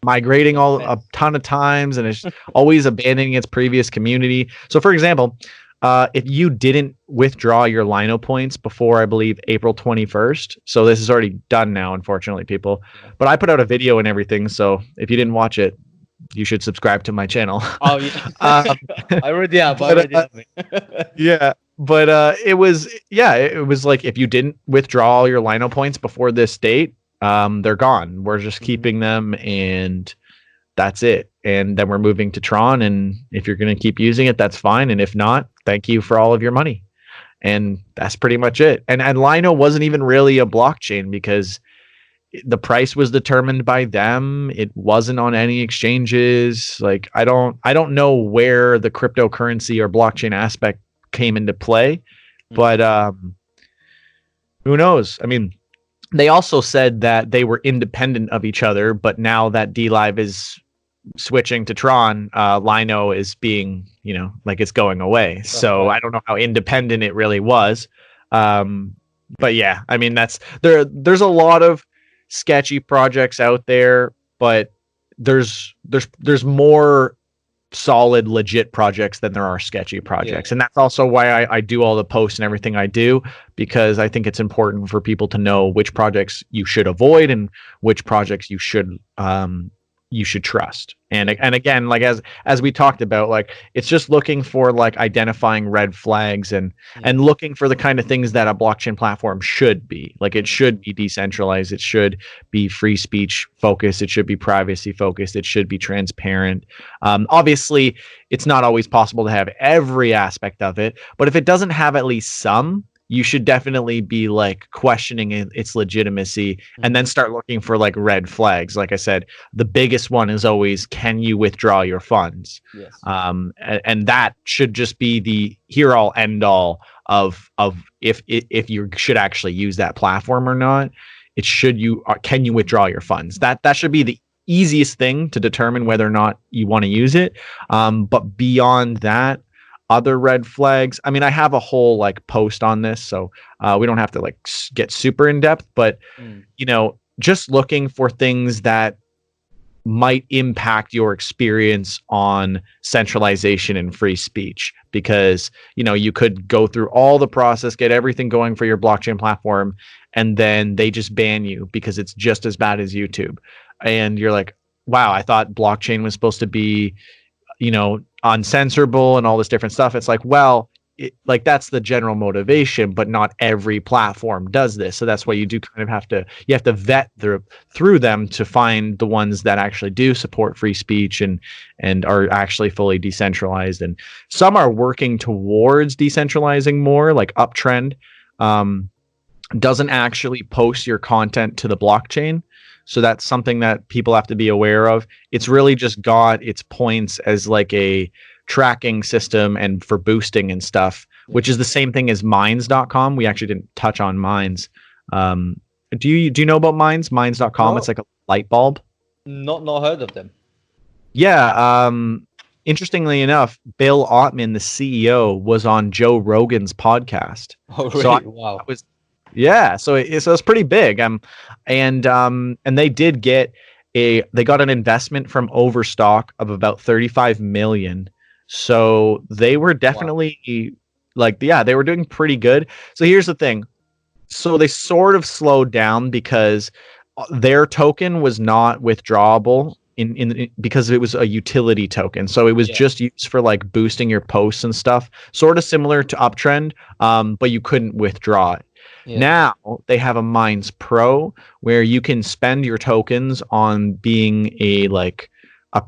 migrating a ton of times, and it's always abandoning its previous community. So, for example, if you didn't withdraw your Lino points before, I believe, April 21st, so this is already done now, unfortunately, people. But I put out a video and everything, so if you didn't watch it, you should subscribe to my channel. Oh yeah, um, I already have. yeah, but it was like if you didn't withdraw all your Lino points before this date, they're gone. We're just keeping them, and that's it. And then we're moving to Tron, and if you're going to keep using it, that's fine. And if not, thank you for all of your money. And that's pretty much it. And Lino wasn't even really a blockchain because the price was determined by them. It wasn't on any exchanges. Like I don't know where the cryptocurrency or blockchain aspect came into play, but who knows? I mean, they also said that they were independent of each other, but now that DLive is switching to Tron, Lino is being, like it's going away. So right. I don't know how independent it really was. But yeah, I mean, there's a lot of sketchy projects out there, but there's more solid legit projects than there are sketchy projects. And that's also why I do all the posts and everything I do, because I think it's important for people to know which projects you should avoid and which projects you should trust. And again, like as we talked about, like it's just looking for like identifying red flags and looking for the kind of things that a blockchain platform should be. Like it should be decentralized, it should be free speech focused, it should be privacy focused, it should be transparent. Obviously it's not always possible to have every aspect of it, but if it doesn't have at least some, you should definitely be like questioning its legitimacy and then start looking for like red flags. Like I said, the biggest one is always, can you withdraw your funds? Yes. And that should just be the here all end all of if you should actually use that platform or not. It should can you withdraw your funds? That should be the easiest thing to determine whether or not you want to use it. But beyond that, other red flags, I mean, I have a whole like post on this, so we don't have to like get super in depth, but just looking for things that might impact your experience on centralization and free speech, because you could go through all the process, get everything going for your blockchain platform, and then they just ban you because it's just as bad as YouTube. And you're like, wow, I thought blockchain was supposed to be uncensorable and all this different stuff. It's like, well, like that's the general motivation, but not every platform does this. So that's why you do kind of have to vet through them to find the ones that actually do support free speech and are actually fully decentralized. And some are working towards decentralizing more, like Uptrennd doesn't actually post your content to the blockchain. So that's something that people have to be aware of. It's really just got its points as like a tracking system and for boosting and stuff, which is the same thing as Mines.com. We actually didn't touch on Mines. Do you know about Mines? Mines.com. No. It's like a light bulb. Not heard of them. Yeah. Interestingly enough, Bill Ottman, the CEO, was on Joe Rogan's podcast. Oh, really? So Wow. Yeah, so it's pretty big. And they did get they got an investment from Overstock of about 35 million. So they were definitely they were doing pretty good. So here's the thing. So they sort of slowed down because their token was not withdrawable because it was a utility token. So it was just used for like boosting your posts and stuff, sort of similar to Uptrennd, but you couldn't withdraw it. Yeah. Now they have a Mines Pro where you can spend your tokens on being a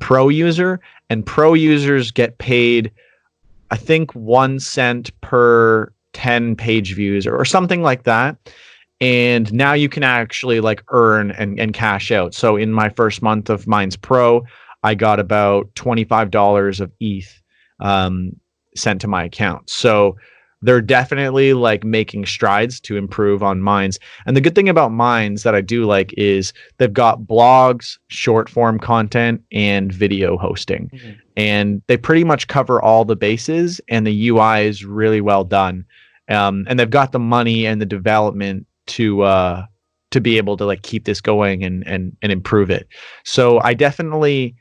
pro user, and pro users get paid, I think, 1 cent per 10 page views or something like that. And now you can actually earn and cash out. So in my first month of Mines Pro, I got about $25 of ETH sent to my account. So they're definitely making strides to improve on Mines. And the good thing about Mines that I do like is they've got blogs, short form content, and video hosting. Mm-hmm. And they pretty much cover all the bases, and the UI is really well done. And they've got the money and the development to be able to keep this going and improve it. So I definitely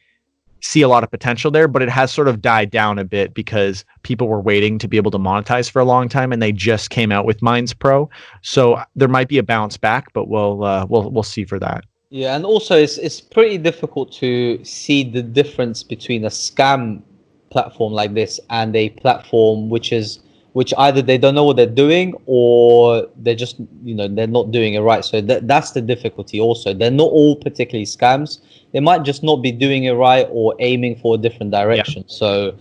see a lot of potential there, but it has sort of died down a bit because people were waiting to be able to monetize for a long time, and they just came out with Mines Pro. So there might be a bounce back, but we'll see for that. Yeah, and also it's pretty difficult to see the difference between a scam platform like this and a platform which either they don't know what they're doing, or they're just they're not doing it right. So that's the difficulty. Also, they're not all particularly scams. They might just not be doing it right or aiming for a different direction. Yeah. So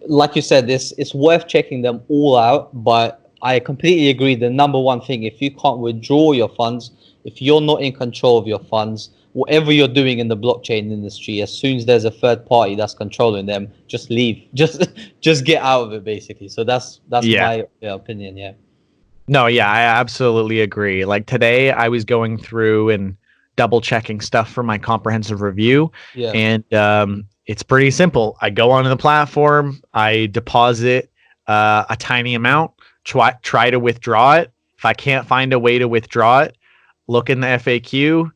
like you said, it's worth checking them all out. But I completely agree. The number one thing, if you can't withdraw your funds, if you're not in control of your funds, whatever you're doing in the blockchain industry, as soon as there's a third party that's controlling them, just leave. Just get out of it, basically. So that's my opinion. Yeah. No, yeah, I absolutely agree. Like today, I was going through and double checking stuff for my comprehensive review, and it's pretty simple. I go onto the platform, I deposit a tiny amount, try to withdraw it. If I can't find a way to withdraw it, look in the FAQ.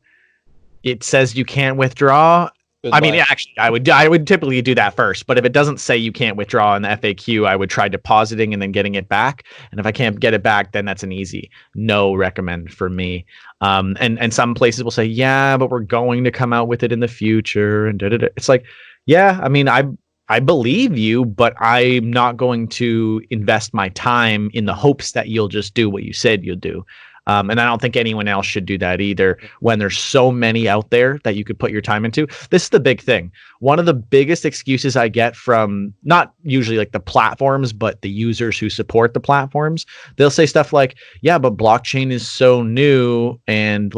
It says you can't withdraw. Goodbye. I mean, actually, I would typically do that first. But if it doesn't say you can't withdraw in the FAQ, I would try depositing and then getting it back. And if I can't get it back, then that's an easy no recommend for me. And some places will say, yeah, but we're going to come out with it in the future. And da-da-da. It's like, yeah, I mean, I believe you, but I'm not going to invest my time in the hopes that you'll just do what you said you'll do. And I don't think anyone else should do that either when there's so many out there that you could put your time into. This is the big thing. One of the biggest excuses I get from not usually the platforms, but the users who support the platforms, they'll say stuff like, yeah, but blockchain is so new. And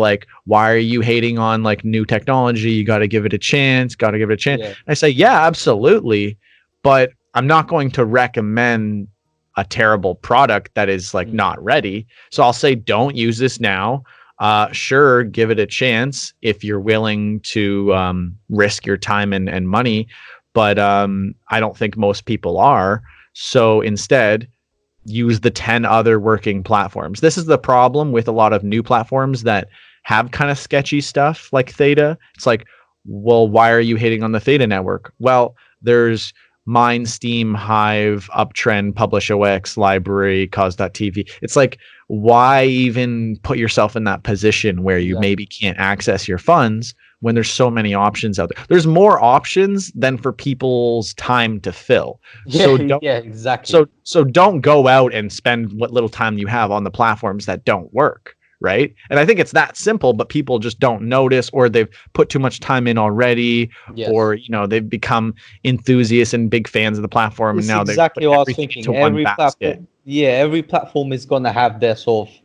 why are you hating on new technology? You got to give it a chance. Yeah. I say, yeah, absolutely. But I'm not going to recommend a terrible product that is not ready. So I'll say, don't use this now. Sure, give it a chance if you're willing to risk your time and money. But I don't think most people are. So instead, use the 10 other working platforms. This is the problem with a lot of new platforms that have kind of sketchy stuff like Theta. It's like, well, why are you hating on the Theta network? Well, there's Mines, Steem, Hive, Uptrennd, PublishOX, LBRY, Cause.tv. It's like, why even put yourself in that position where you maybe can't access your funds when there's so many options out there? There's more options than for people's time to fill. Exactly. So don't go out and spend what little time you have on the platforms that don't work. Right. And I think it's that simple, but people just don't notice, or they've put too much time in already, or, they've become enthusiasts and big fans of the platform. It's and now exactly what I was thinking. Every platform is going to have their sort of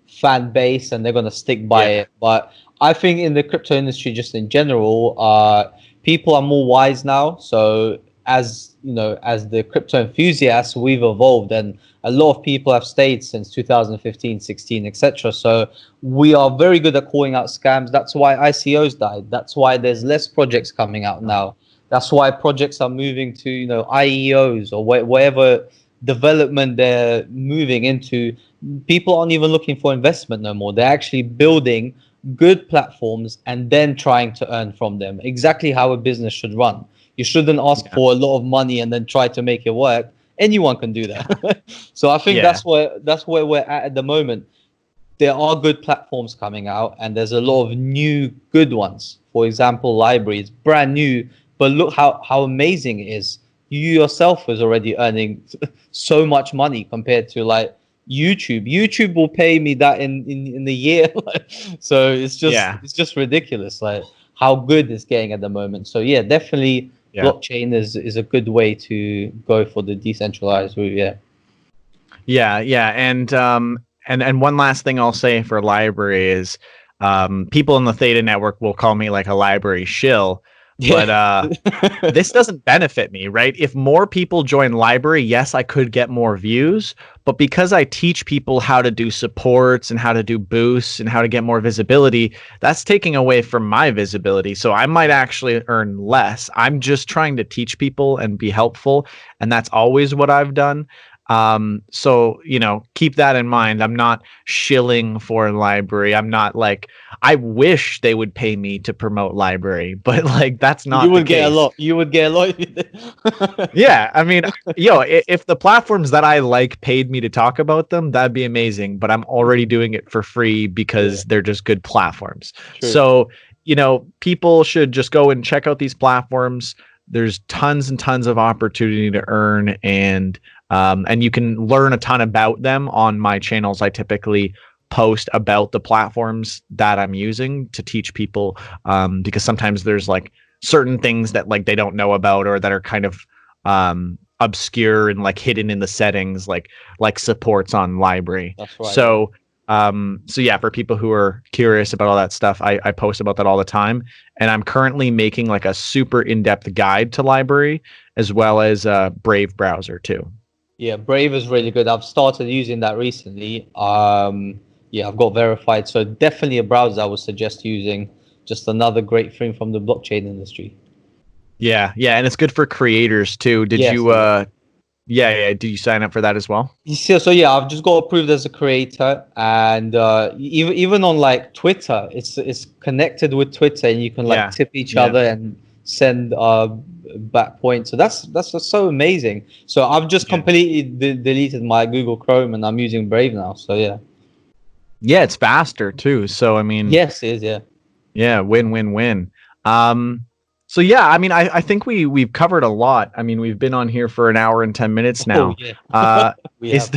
fan base, and they're going to stick by it. But I think in the crypto industry, just in general, people are more wise now. So as you know, as the crypto enthusiasts, we've evolved, and a lot of people have stayed since 2015, 16, etc. So we are very good at calling out scams. That's why ICOs died. That's why there's less projects coming out now. That's why projects are moving to, you know, IEOs or whatever development they're moving into. People aren't even looking for investment no more. They're actually building good platforms and then trying to earn from them. Exactly how a business should run. You shouldn't ask for a lot of money and then try to make it work. Anyone can do that. So I think that's where we're at the moment. There are good platforms coming out, and there's a lot of new good ones. For example, LBRY is brand new, but look how amazing it is. You yourself is already earning so much money compared to like YouTube. YouTube will pay me that in the year. So it's just ridiculous, like how good it's getting at the moment. So yeah, definitely blockchain is a good way to go for the decentralized route. And one last thing I'll say for LBRY is people in the Theta network will call me like a LBRY shill. But this doesn't benefit me, right? If more people join LBRY, yes, I could get more views, but because I teach people how to do supports and how to do boosts and how to get more visibility, that's taking away from my visibility. So I might actually earn less. I'm just trying to teach people and be helpful, and that's always what I've done. So, you know, keep that in mind. I'm not shilling for LBRY. I'm not like, I wish they would pay me to promote LBRY, but like, that's not you would get a lot. You would get a lot. Yeah. I mean, if the platforms that I like paid me to talk about them, that'd be amazing, but I'm already doing it for free because they're just good platforms. True. So, you know, people should just go and check out these platforms. There's tons and tons of opportunity to earn, and you can learn a ton about them on my channels. I typically post about the platforms that I'm using to teach people, because sometimes there's like certain things that like they don't know about, or that are kind of obscure and like hidden in the settings, like supports on LBRY. That's right. So yeah, for people who are curious about all that stuff, I post about that all the time. And I'm currently making like a super in-depth guide to LBRY, as well as a Brave browser too. Yeah, Brave is really good. I've started using that recently. Yeah, I've got verified. So definitely a browser I would suggest using. Just another great thing from the blockchain industry. Yeah, and it's good for creators too. Did you did you sign up for that as well? So yeah, I've just got approved as a creator, and even on like Twitter, it's connected with Twitter, and you can like tip each other and send back points. So that's just so amazing. So I've just completely deleted my Google Chrome, and I'm using Brave now. So yeah, it's faster too. So I mean, yes, it is. Yeah, win. So yeah, I mean, I think we've covered a lot. I mean, we've been on here for an hour and 10 minutes now. Is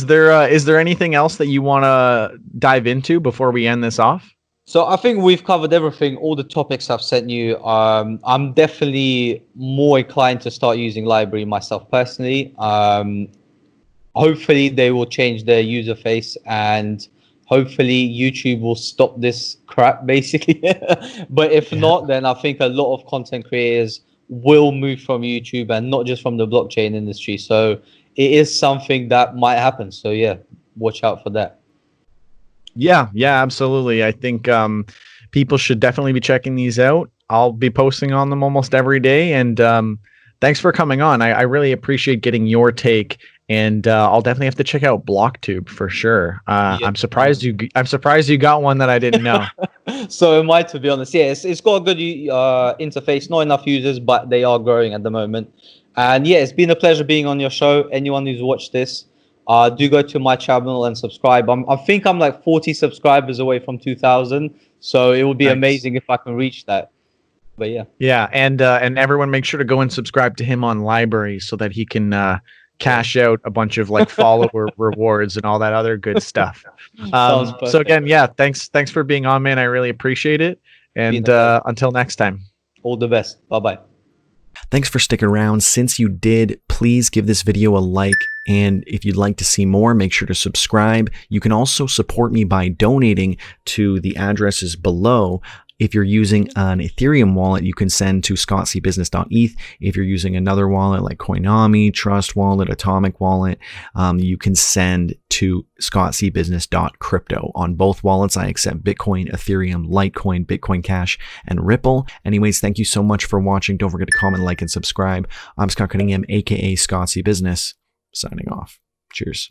there anything else that you want to dive into before we end this off? So I think we've covered everything, all the topics I've sent you. I'm definitely more inclined to start using LBRY myself personally. Hopefully they will change their user face, and hopefully YouTube will stop this crap, basically. But if not, then I think a lot of content creators will move from YouTube, and not just from the blockchain industry. So it is something that might happen. So yeah, watch out for that. Yeah, absolutely. I think people should definitely be checking these out. I'll be posting on them almost every day. And thanks for coming on. I really appreciate getting your take. And I'll definitely have to check out BlockTube for sure. I'm surprised you got one that I didn't know. So am I, to be honest. Yeah, it's got a good interface. Not enough users, but they are growing at the moment. And yeah, it's been a pleasure being on your show. Anyone who's watched this, do go to my channel and subscribe. I think I'm like 40 subscribers away from 2,000. So it would be amazing if I can reach that. But yeah. And everyone make sure to go and subscribe to him on LBRY so that he can cash out a bunch of like follower rewards and all that other good stuff. So again, thanks for being on, man. I really appreciate it. And until next time, all the best. Bye-bye. Thanks for sticking around. Since you did, please give this video a like. And if you'd like to see more, make sure to subscribe. You can also support me by donating to the addresses below. If you're using an Ethereum wallet, you can send to scottcbusiness.eth. If you're using another wallet like Coinami, Trust Wallet, Atomic Wallet, you can send to scottcbusiness.crypto. On both wallets, I accept Bitcoin, Ethereum, Litecoin, Bitcoin Cash, and Ripple. Anyways, thank you so much for watching. Don't forget to comment, like, and subscribe. I'm Scott Cunningham, aka Scottsy Business, signing off. Cheers.